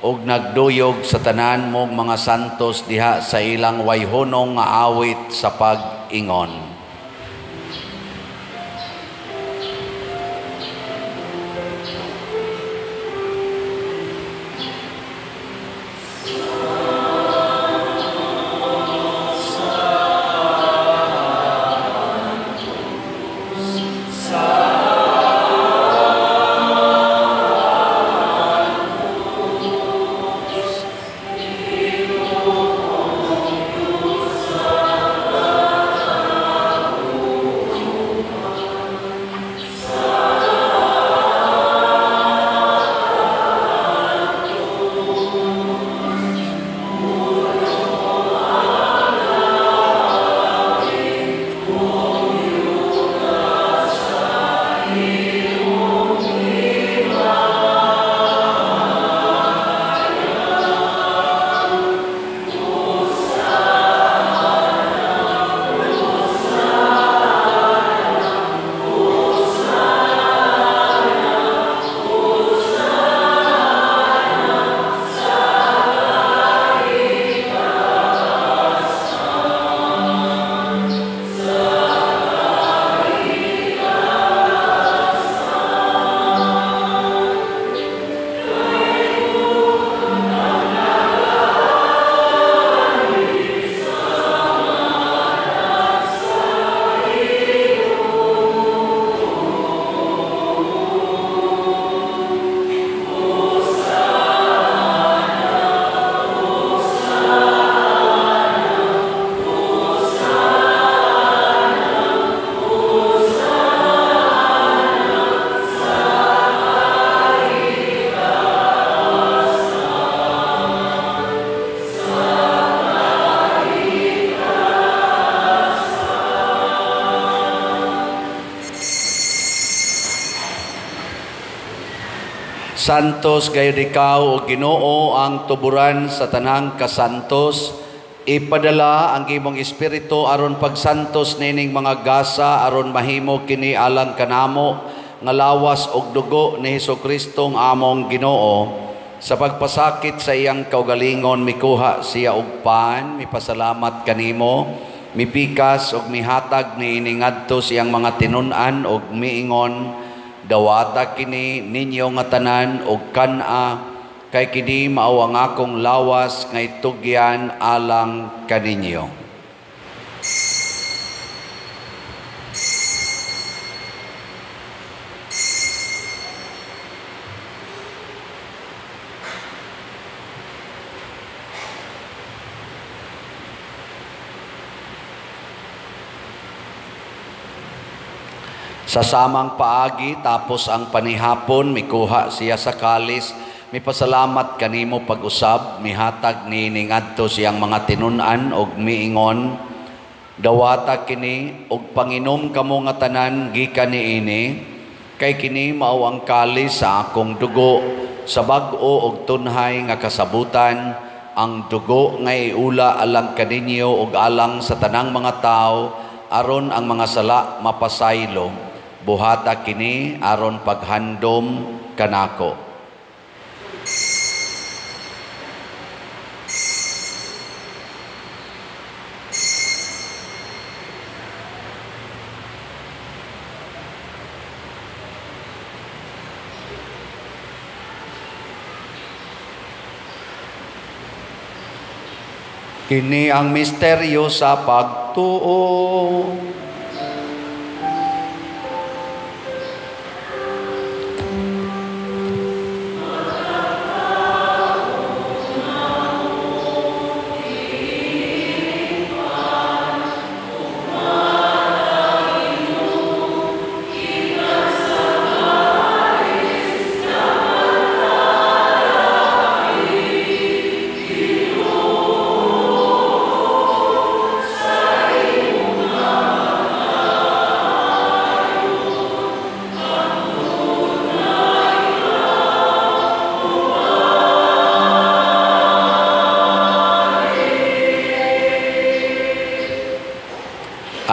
ug nagduyog sa tanan mong mga santos diha sa ilang wayhonong nga awit sa pag-ingon. Santos gayud ikaw o Ginoo ang tuburan sa tanang kasantos. Ipadala ang imong espiritu aron pagsantos nining mga gasa aron mahimo kini alang kanamo nga lawas og dugo ni Hesukristo ang among Ginoo. Sa pagpasakit sa iyang kaugalingon mikuha siya og pan, mipasalamat kanimo, mipikas og mihatag ni iningadto siyang mga tinun-an og miingon, dawata kini ninyo nga tanan og kana, kay kini mao ang akong lawas nga itugyan alang kaninyo. Sa samang paagi tapos ang panihapon mikuha siya sa kalis, Mipasalamat kanimo pag-usab, mihatag ni ngadto siyang mga tinunan og miingon, dawata kini og panginom kamo nga tanan gikan niini, kay kini mao ang kalis sa akong dugo, sa bag-o og tunhay nga kasabutan, ang dugo nga iula alang kaninyo og alang sa tanang mga tao, aron ang mga sala mapasaylo. Buhata kini aron paghandom kanako. Kini ang misteryo sa pagtuo.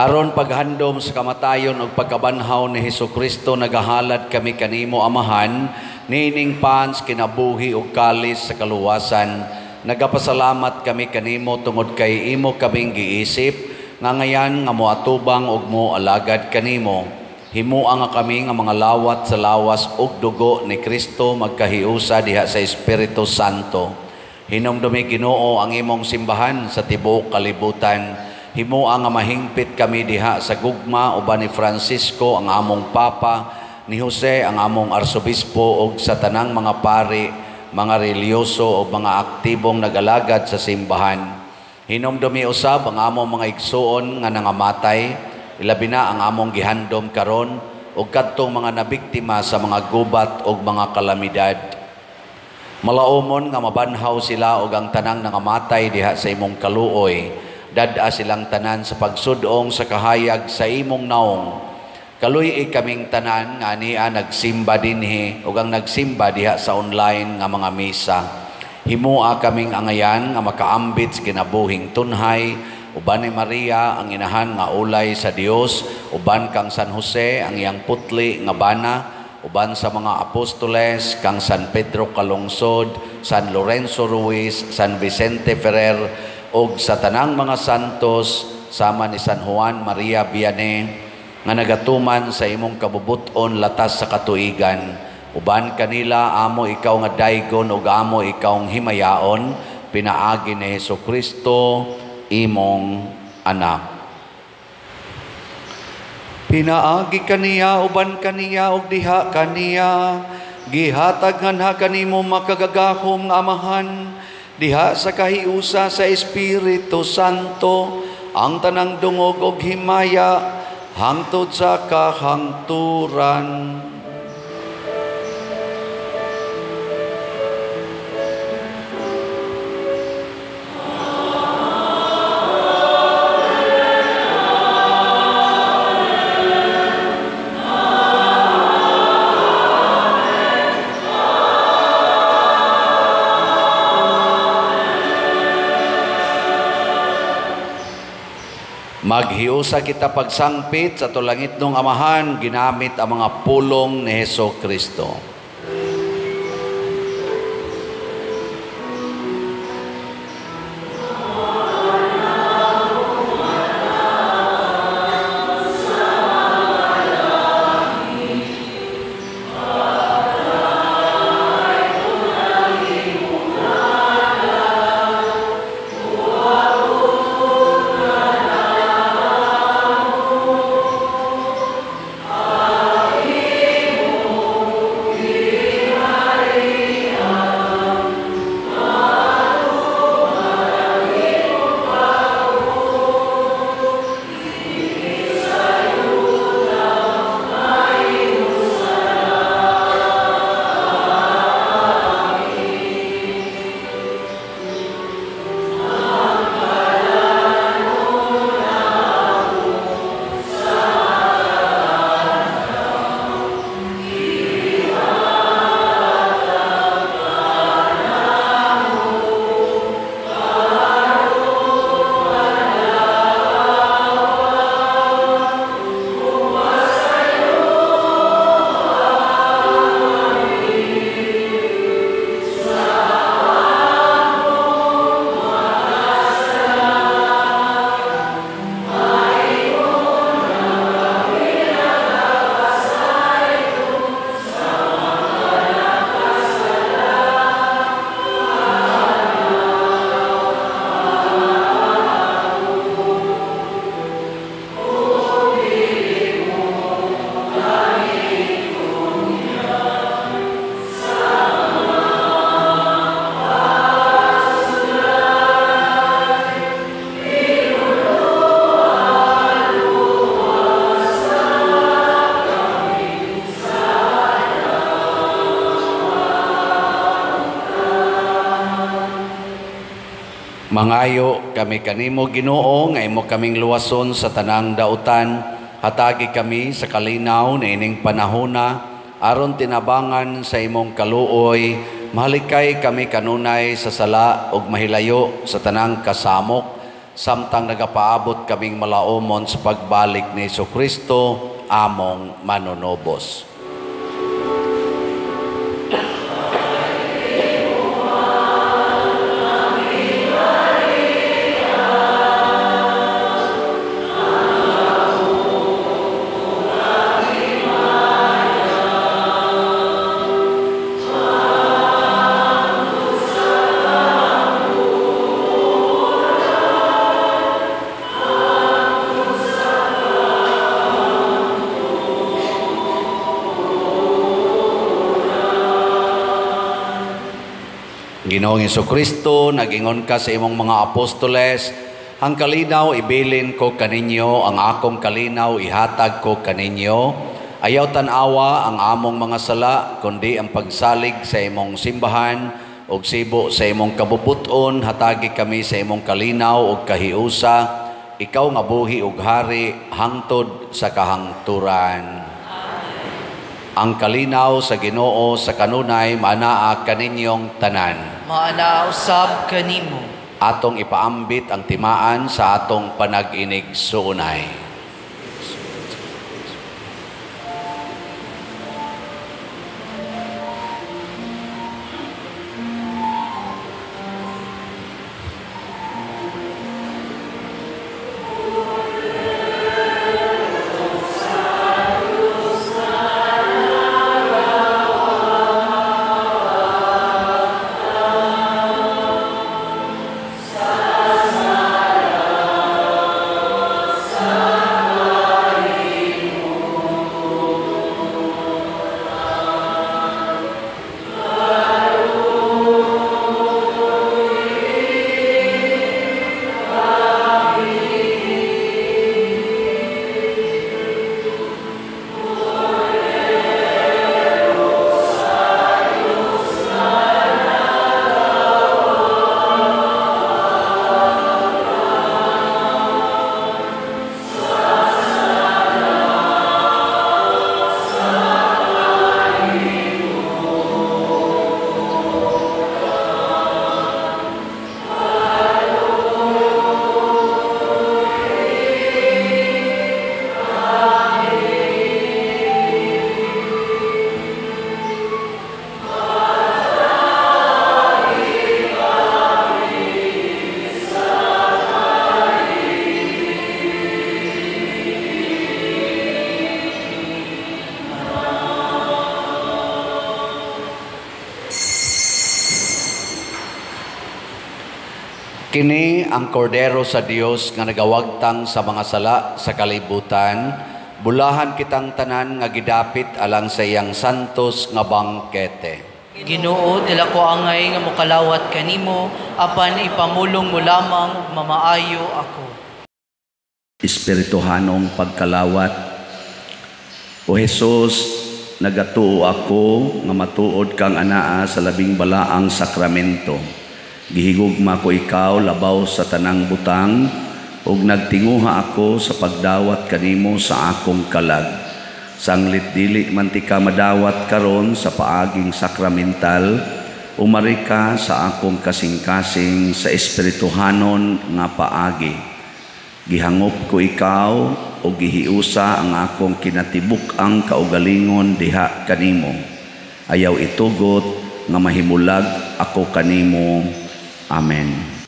Aron paghandom sa kamatayon ug pagkabanhaw ni Hesukristo, nagahalad kami kanimo Amahan, nining pans kinabuhi ug kalis sa kaluwasan. Nagapasalamat kami kanimo tungod kay imo kaming giisip, nga ngayan nga moatubang ug moalagad kanimo. Himuang nga kami nga mga lawat sa lawas ug dugo ni Kristo magkahiusa diha sa Espiritu Santo. Hinumdumi Ginoo ang imong simbahan sa tibuok kalibutan. Himuang nga mahingpit kami diha sa gugma uban ni Francisco ang among Papa, ni Jose ang among Arsobispo ug sa tanang mga pari, mga reliyoso o mga aktibong nag-alagad sa simbahan. Hinumdumi usab ang among mga igsuon nga nangamatay, ilabi na ang among gihandom karon ug kadtong mga nabiktima sa mga gubat ug mga kalamidad. Malaumon nga mabanhaw sila ug ang tanang nangamatay diha sa imong kaluoy. Dada silang tanan sa pagsudong sa kahayag sa imong naong. Kaluy kaming tanan nga niya nagsimba dinhi ug ang nagsimba diha sa online nga mga misa. Himua kaming angayan nga makaambit sa kinabuhing tunhay, uban ni Maria ang inahan nga ulay sa Dios, uban kang San Jose ang iyang putli nga bana, uban sa mga apostoles kang San Pedro Calungsod, San Lorenzo Ruiz, San Vicente Ferrer, og sa tanang mga santos sama ni San Juan Maria Vianney nga nagatuman sa imong kabubuton latas sa katuigan. Uban kanila amo ikaw nga daygon ug amo ikaw himayaon, pinaagi ni Hesukristo imong anak. Pinaagi kaniya uban kaniya ug diha kaniya, gihatag nga kanimo makagagahom nga Amahan, diha sa kahiusa sa Espiritu Santo, ang tanang dungog og himaya hangtod sa kahangturan. Maghiusa kita pagsangpit sa tulangit ng Amahan, ginamit ang mga pulong ni Hesukristo. Mangayo kami kanimo Ginoo nga imo kaming luwason sa tanang dautan, hatagi kami sa kalinaw na ining panahona aron tinabangan sa imong kaluoy, mahalikay kami kanunay sa sala ug mahilayo sa tanang kasamok, samtang nagapaabot kaming malaumon sa pagbalik ni Jesucristo among manunobos. Ginoong Jesucristo, nag-ingon ka sa imong mga apostoles, ang kalinaw ibilin ko kaninyo, ang akong kalinaw ihatag ko kaninyo. Ayaw tanawa ang among mga sala, kundi ang pagsalig sa imong simbahan, ug sibo sa imong kabubuton, hatagi kami sa imong kalinaw ug kahiusa, ikaw nga buhi ug hari, hangtod sa kahangturan. Ang kalinaw sa Ginoo sa kanunay maanaa kaninyong tanan. Maana usab kanimo. Atong ipaambit ang timaan sa atong panag-inig suunay. Kini ang kordero sa Dios nga nagawagtang sa mga sala sa kalibutan, bulahan kitang tanan nga gidapit alang sa iyang santos nga bangkete. Ginoo, dila ko angay nga mokalawat kanimo, apan ipamulong mo lamang ug mamaayo ako. Espirituhanong pagkalawat. O Jesus, nagatuo ako nga matuod kang anaa sa labing balaang sakramento. Gihigugma ko ikaw labaw sa tanang butang, ug nagtinguha ako sa pagdawat kanimo sa akong kalag. Sanglit dili man ti ka madawat karon sa paaging sakramental, umari ka sa akong kasing-kasing sa espirituhanon nga paagi. Gihangop ko ikaw o gihiusa ang akong kinatibuk-ang kaugalingon diha kanimo. Ayaw itugot nga mahimulag ako kanimo. Amen.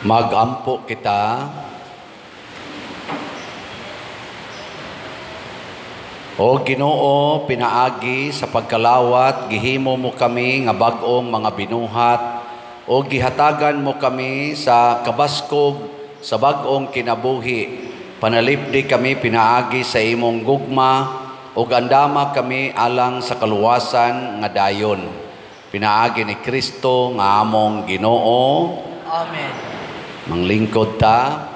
Magampo kita. O Ginoo, pinaagi sa pagkalawat, gihimo mo kami nga bag-ong mga binuhat, o gihatagan mo kami sa kabaskog sa bag-ong kinabuhi. Panalipdi kami pinaagi sa imong gugma, o gandama kami alang sa kaluwasan nga dayon. Pinaagi ni Kristo nga among Ginoo. Amen. Manglingkod ta.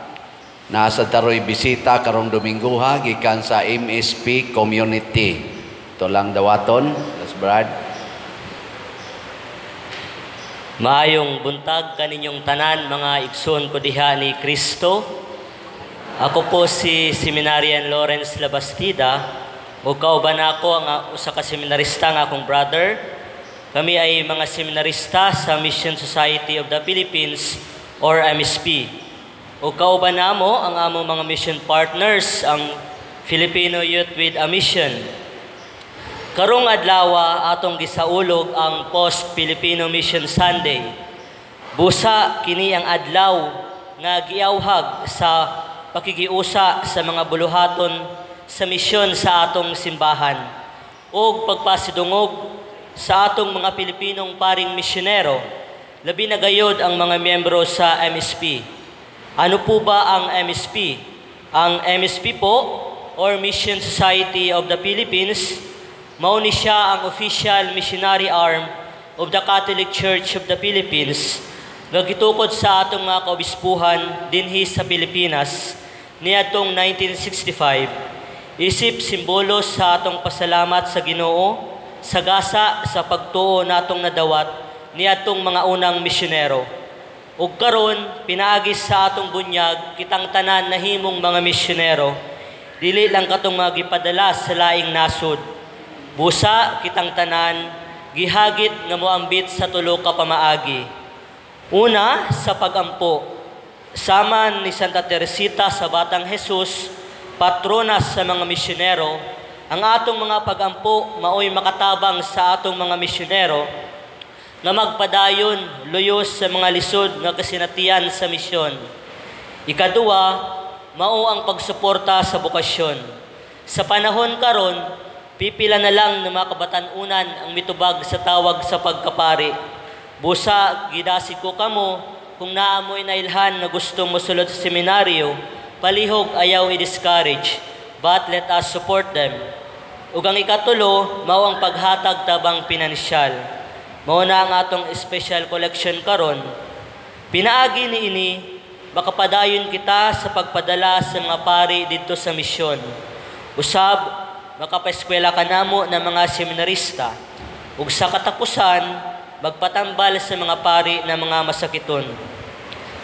Nasa taroy bisita karong Domingo ha, gikan sa MSP Community. Ito lang dawaton. That's Brad. Maayong buntag kaninyong tanan mga igsoon ko diha ni Kristo. Ako po si Seminarian Lawrence Labastida. O kauban ako ang usa ka seminarista nga akong brother. Kami ay mga seminarista sa Mission Society of the Philippines or MSP. O kauban namo ang among mga mission partners, ang Filipino Youth with a Mission. Karong adlaw atong gisaulog ang Post-Filipino Mission Sunday. Busa kini ang adlaw nga giawhag sa pakigiusa sa mga buluhaton sa misyon sa atong simbahan o pagpasidungog sa atong mga Pilipinong paring misyonero, labi na gayod ang mga miyembro sa MSP. Ano po ba ang MSP? Ang MSP po, or Mission Society of the Philippines, mao ni siya ang official missionary arm of the Catholic Church of the Philippines, nga gitukod sa atong mga kaobispuhan dinhi sa Pilipinas niadtong 1965, isip simbolo sa atong pasalamat sa Ginoo sa gasa sa pagtuo natong nadawat niadtong mga unang misyonero. Ug karon pinaagi sa atong bunyag kitang tanan nahimong mga misyonero, dili lang katong mga gipadala sa laing nasod. Busa kitang tanan gihagit nga moambit sa tulo ka pamaagi. Una, sa pagampo. Sama ni Santa Teresita sa Batang Jesus, patronas sa mga misyonero, ang atong mga pagampo maoy makatabang sa atong mga misyonero nga magpadayon luyos sa mga lisod nga kasinatian sa misyon. Ikaduwa, mao ang pagsuporta sa bukasyon. Sa panahon karon, pipila na lang ng mga kabatanunan ang mitubag sa tawag sa pagkapari. Busa, gidasig ko kamo, kung naamoy na ilhan na gustong mosulod sa seminaryo, palihog ayaw i-discourage, but let us support them. Ug ang ikatulo, mao ang paghatag tabang pinansyal. Mao na ang atong special collection karon. Pinaagi niini, makapadayon kita sa pagpadala sa mga pari dito sa misyon. Usab, makapaeskwela ka namo ng mga seminarista. Ug sa katapusan, magpatambal sa mga pari na mga masakiton.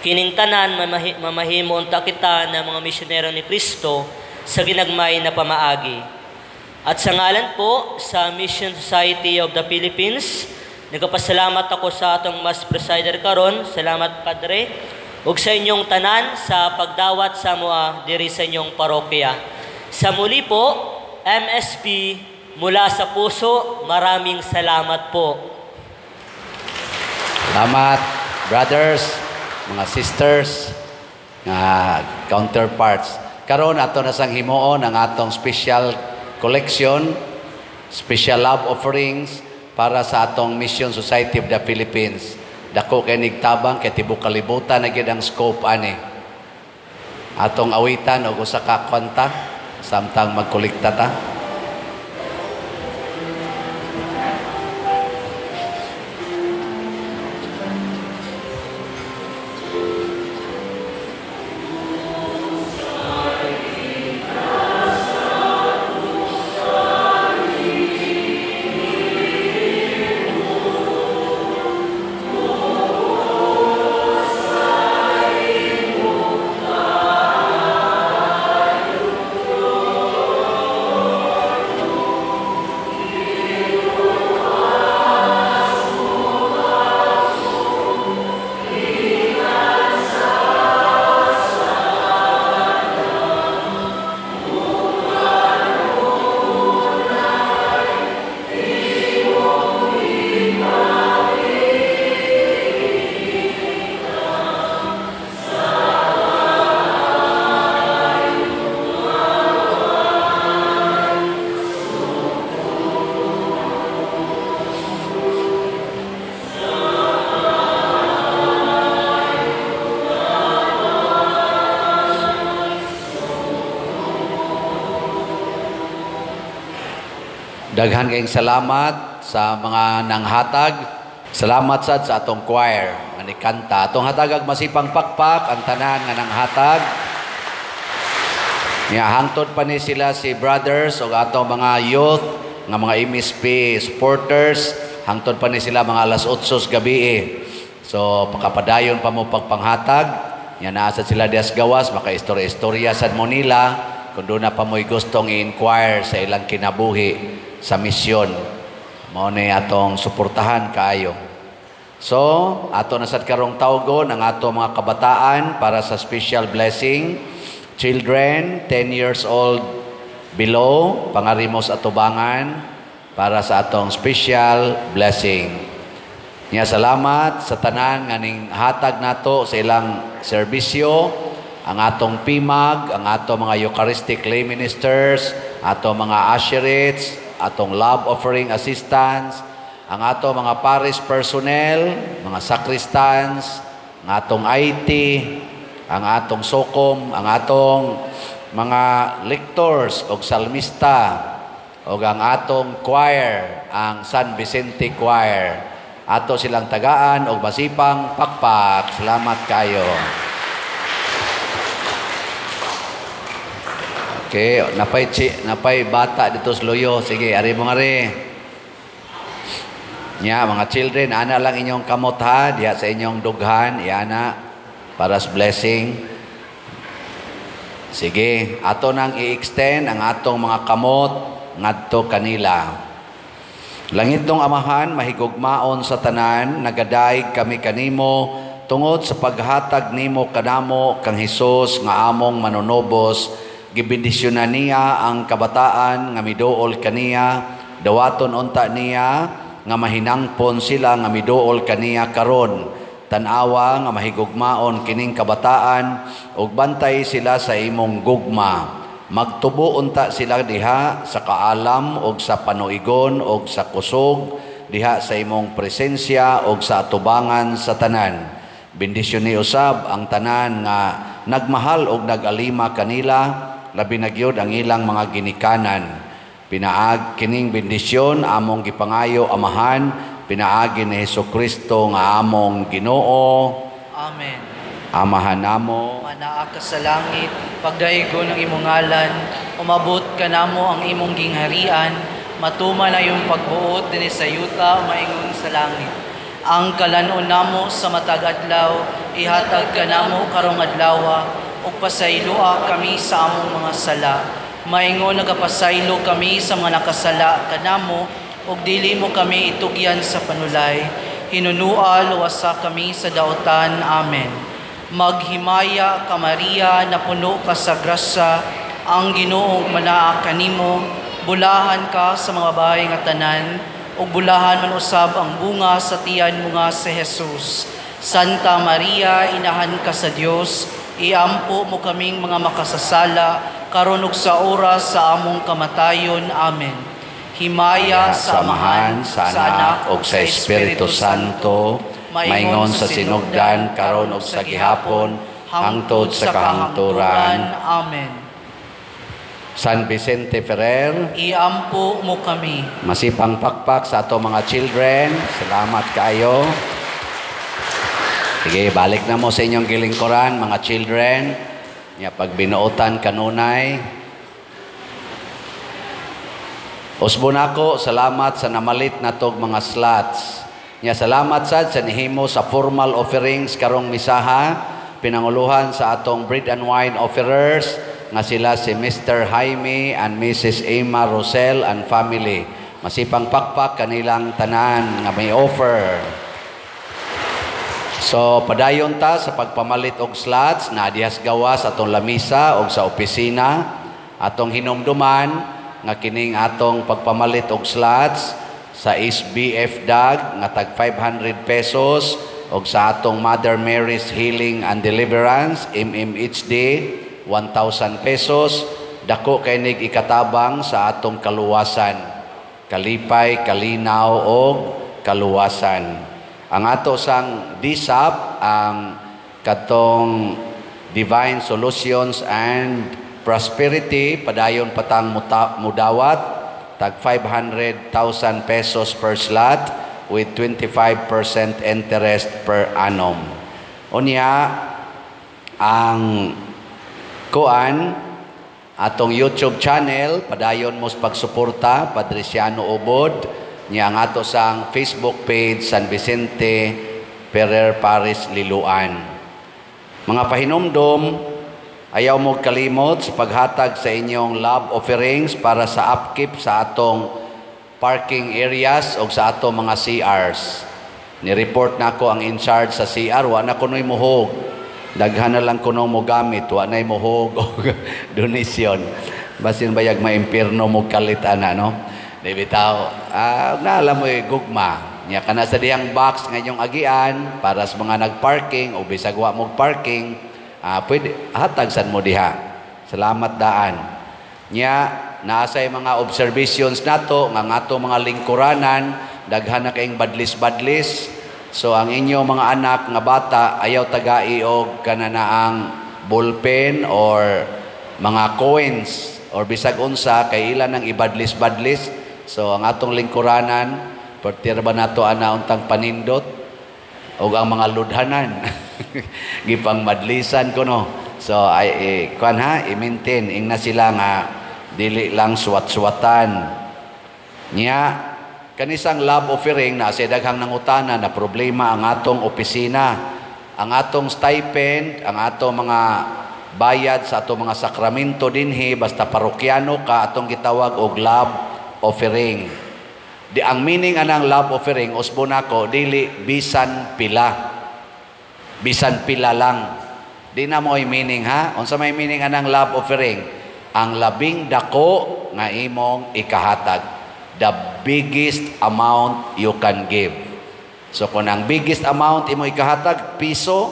Kining tanan mamahimo unta kita ng mga misyonero ni Kristo sa ginagmay na pamaagi. At sa ngalan po sa Mission Society of the Philippines, nagapasalamat ako sa atong Mass Presider karon. Salamat Padre. Ug sa inyong tanan sa pagdawat sa mua diri sa inyong parokya. Sa muli po, MSP, mula sa puso, maraming salamat po. Salamat, brothers, mga sisters, nga counterparts. Karon ato na sang himuon ang atong special collection, special love offerings para sa atong Mission Society of the Philippines. Dako kay nigtabang kay tibok kalibutan na gyud ang scope ani. Atong awitan og usa ka kanta samtang magkolekta ta. Daghan kayong salamat sa mga nanghatag. Salamat sad sa atong choir nga ni kanta. Atong hatagag masipang pakpak ang tanan nga nanghatag. Hangtod pa ni sila si brothers o atong mga youth nga mga MSP supporters. Hangtod pa ni sila mga alas 8 gabi. So pakapadayon pa mo pagpanghatag. Nya naa sad sila dias gawas maka-istorya-istorya sad mo nila kun doon na pa mo'y gustong i-inquire sa ilang kinabuhi sa misyon. Mao ni atong suportahan kaayo. So, ato na sad karong tawgon ang ato mga kabataan para sa special blessing. Children 10 years old below, pangarimos atubangan para sa atong special blessing. Nya salamat sa tanan nga ning hatag nato sa ilang serbisyo, ang atong PIMAG, ang atong mga Eucharistic lay ministers, atong mga usherates, atong love offering assistants, ang atong mga parish personnel, mga sacristans, ang atong IT, ang atong sokom, ang atong mga lectors o salmista, o ang atong choir, ang San Vicente Choir. Ato silang tagaan o masipang pakpak. Salamat kayo. Okay, napay bata dito sa Loyo. Sige, ari mo nga rin. Mga children, ana lang inyong kamot ha, diha sa inyong dughan, iana, para sa blessing. Sige, ato nang i-extend ang atong mga kamot ngadto kanila. Langit nung Amahan, mahigugmaon sa tanan, nagadayeg kami kanimo, tungod sa paghatag nimo kanamo kang Hesus nga among manunobos. Gibendisyonan niya ang kabataan nga miduol kaniya, dawaton unta niya nga mahinangpon sila nga miduol kaniya karon. Tan-awa nga mahigugmaon kining kabataan ug bantay sila sa imong gugma. Magtubo unta sila diha sa kaalam ug sa panuigon ug sa kusog, diha sa imong presensya ug sa atubangan sa tanan. Bendisyon ni usab ang tanan nga nagmahal ug nagalima kanila, labi na gyud ang ilang mga ginikanan. Pinaag kining bendisyon among gipangayo Amahan, pinaagi ni Hesukristo nga among Ginoo. Amen. Amahan namo, Manaa ka sa langit, pagdaigon ang imong ngalan, umabot ka namo ang imong gingharian, matuman na iyong pagbuot dinhi sa yuta maingon sa langit. Ang kalanon namo sa matag adlaw, ihatag ka namo karong adlaw, ug pasayloa kami sa among mga sala. Maingon nagapasaylo kami sa mga nakasala kanamo, ug dili mo kami itugyan sa panulay. Hinunua luwasa kami sa daotan. Amen. Maghimaya ka Maria, na puno ka sa grasya, ang Ginoo manaa kanimo, bulahan ka sa mga babaye nga tanan, ug bulahan man usab ang bunga sa tiyan mo nga si Jesus. Santa Maria, inahan ka sa Dios, iampo mo kaming mga makasasala, karon ug sa oras sa among kamatayon. Amen. Himaya sa Amahan, sa Anak ug sa Espiritu Santo, maingon sa sinugdan karon ug sa gihapon hangtod sa kahangturan. Amen. San Vicente Ferrer, iampo mo kami. Masipang pakpak sa ato mga children. Salamat kayo. Sige, balik na mo sa inyong gilingkuran, mga children. Pag binuotan kanunay. Usbon ako, salamat sa namalit na tog mga slots. Salamat sad sa nihimo sa formal offerings karong misaha, pinanguluhan sa atong bread and wine offerers, nga sila si Mr. Jaime and Mrs. Emma Rosel and family. Masipang pakpak kanilang tanan nga may offer. So, padayon ta sa pagpamalit og slots na dihas gawas atong lamisa og sa opisina, atong hinumduman nga kining atong pagpamalit og slots sa SBF DAG nga tag 500 pesos og sa atong Mother Mary's Healing and Deliverance MMHD 1,000 pesos. Dako kay nig ikatabang sa atong kaluwasan, kalipay, kalinaw og kaluwasan. Ang ato sang DSAP, ang katong Divine Solutions and Prosperity, padayon patang mudawat tag 500,000 pesos per slot with 25% interest per annum. Unya, ang kuan, atong YouTube channel, padayon mo sa pagsuporta, Padresiano Ubod, niya ang ato sang Facebook page, San Vicente Ferrer Paris Liloan. Mga pahinumdom, ayaw mo kalimot sa paghatag sa inyong love offerings para sa upkeep sa atong parking areas o sa atong mga CRs. Ni-report na ako ang in-charge sa CR, wala na kuno'y muhog. Daghan na lang kuno mo gamit, wa nay mohog o donasyon. Basin bayag maimpirno mo kalitan no. Di bitaw, na alam mo gugma. Nya kana sa diyang box ngayong agian para sa mga nagparking o bisag wa mo parking, pwede hatag sad mo diha. Salamat daan. Nya naasay mga observations nato nga ato mga lingkuranan, daghan na kayong badlis-badlis. So ang inyo mga anak nga bata ayaw tagai og kananaang ballpen or mga coins or bisag unsa kay ila nang ibadlis-badlis. So ang atong lingkuranan pertir ba nato ana untang panindot og ang mga ludhanan gipang madlisan kuno. So ay kuan ha i-maintain ingna sila nga dili lang suwat-suwatan. Nya kanisang love offering na sa daghang nangutana na problema ang atong opisina, ang atong stipend, ang atong mga bayad sa atong mga sakramento dinhi basta parokyano ka atong gitawag og love offering. Di ang meaning anang love offering usbo nako dili bisan pila. Bisan pila lang. Di na mo ay meaning ha. Unsa may meaning anang love offering? Ang labing dako nga imong ikahatag. The biggest amount you can give. So kung ang biggest amount imo ikahatag piso,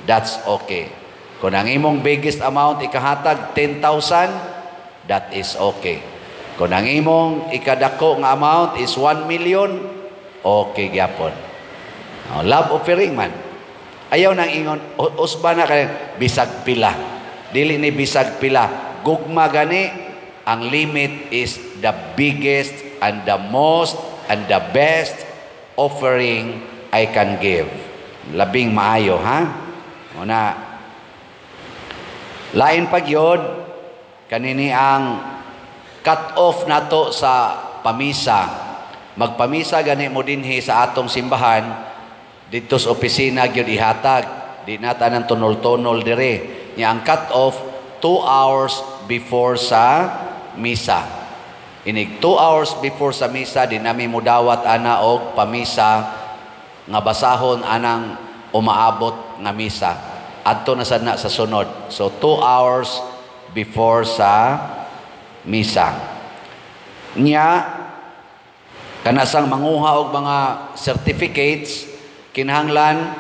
that's okay. Kung ang imong biggest amount ikahatag 10,000, that is okay. Kung ang imong ikadako nga amount is 1 million, okay gyapon. Love offering man. Ayaw nang ingon usba na kay bisag pila. Dili ni bisag pila. Gugma gani ang limit is the biggest and the most and the best offering I can give. Labing maayo, ha? Una, lain pagyod, kanini ang cut-off nato sa pamisa. Magpamisa gani mo dinhi sa atong simbahan, dito sa opisina gyud ihatag. Di na tanang tunol-tunol dire. Nya ang cut-off 2 hours before sa misa. Inig 2 hours before sa misa, di nami mudawat ana og pamisa nga basahon anang umaabot nga misa. Adto na sad na sa sunod. So 2 hours before sa misa. Nya kanasang manguha og mga certificates kinahanglan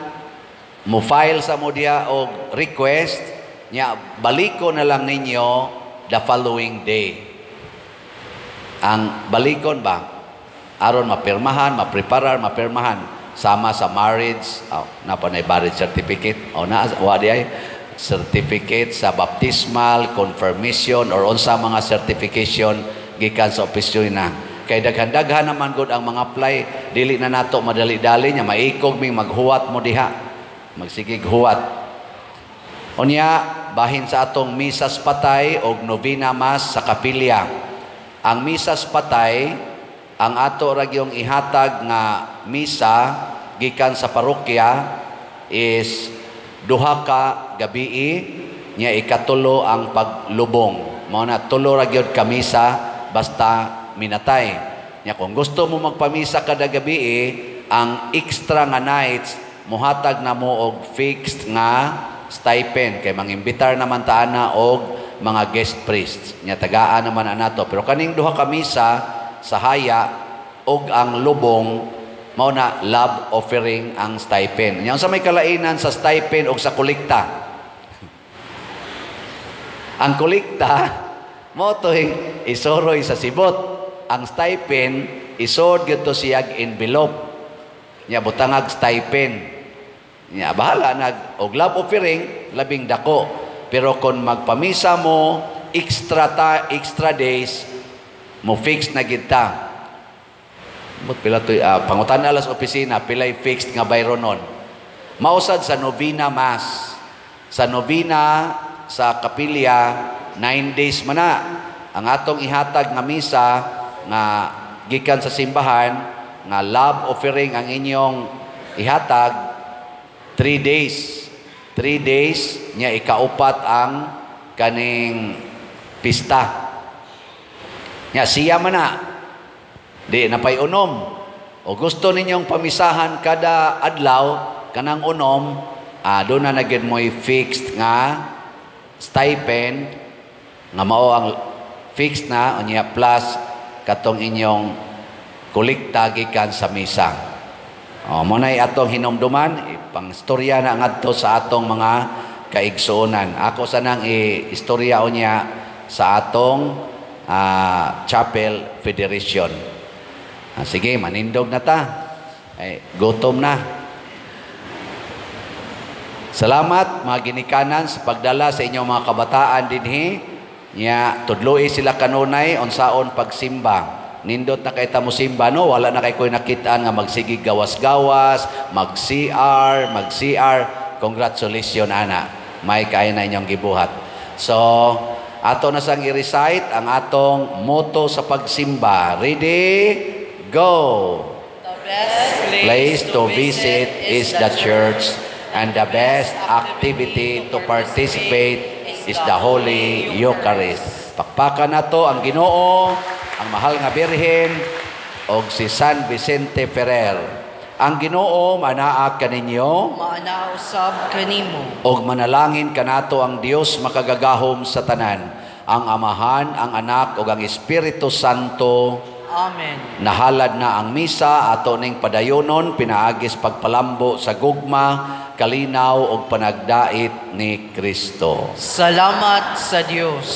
mo file sa mo diha og request nya baliko na lang ninyo the following day. Ang balikon ba aron mapirmahan, mapreparar, mapirmahan sama sa marriage, na pa na marriage certificate o na wa di ay certificate sa baptismal, confirmation or unsa mga certification gikan sa opisina. Kay daghan-daghan naman gud ang mga apply, dili na nato madali-dali nya maikog ming maghuwat mo diha. Magsigig huwat. Unya bahin sa atong misas patay og novena mass sa kapilya. Ang misas patay, ang ato ragyong ihatag nga misa gikan sa parokya is duha ka gabi nya ikatulo ang paglubong. Mao na tulo ra gyud ka misa basta minatay. Nya kung gusto mo magpamisa kada gabi ang extra nga nights muhatag na mo og fixed nga stipend kay mangimbitar naman ta ana og mga guest priests. Nya tagaan naman anato. Pero kaning duha ka misa sa haya og ang lubong mao na love offering ang stipend. Nya unsa may kalainan sa stipend og sa kolekta? Ang kolekta mo to isoroy sa sibot. Ang stipend isod gyud to siyag envelope. Nya butangag stipend. Nya bahala nag og love offering labing dako. Pero kung magpamisa mo extra days mo fix na kita. Pila to pangutan alas opisina pilay fixed nga bayronon. Mausad sa novena mass. Sa novena sa kapilya 9 days man na ang atong ihatag nga misa nga gikan sa simbahan nga love offering ang inyong ihatag 3 days. 3 days nya ikaupat ang kaning pista. Nya siya man na di na pay unom. O gusto ninyong pamisahan kada adlaw kanang unom, doon na naging mo'y fixed nga stipend nga mao ang fixed na unya plus katong inyong kolekta gikan sa misa. Mo nay atong hinumduman ipang istorya na ngadto sa atong mga kaigsuonan. Ako sanang istorya unya sa atong Chapel Federation. Sige, manindog na ta. Gutom na. Salamat mga ginikanan sa pagdala sa inyong mga kabataan dinhi. Nya tudloy sila kanunay unsaon pagsimba. Nindot na kay ta mo simba no, wala na kay koy nakitaan nga magsigig gawas-gawas, mag-CR. Congratulations ana. May kay na inyong gibuhat. So, ato na sang i-recite ang atong motto sa pagsimba. Ready? Go! The best Place to visit is the church, and the best activity to participate is the Holy Eucharist. Pakpakan na to ang Ginoo, ang mahal nga Birhen, o si San Vicente Ferrer. Ang Ginoo manaa kaninyo, maanausab kanimo. og manalangin kanato ang Dios makagagahom sa tanan, ang Amahan, ang Anak, ug ang Espiritu Santo. Amen. Nahalad na ang misa, ato ning padayonon, pinaagis pagpalambo sa gugma, kalinaw ug panagdait ni Kristo. Salamat sa Dios.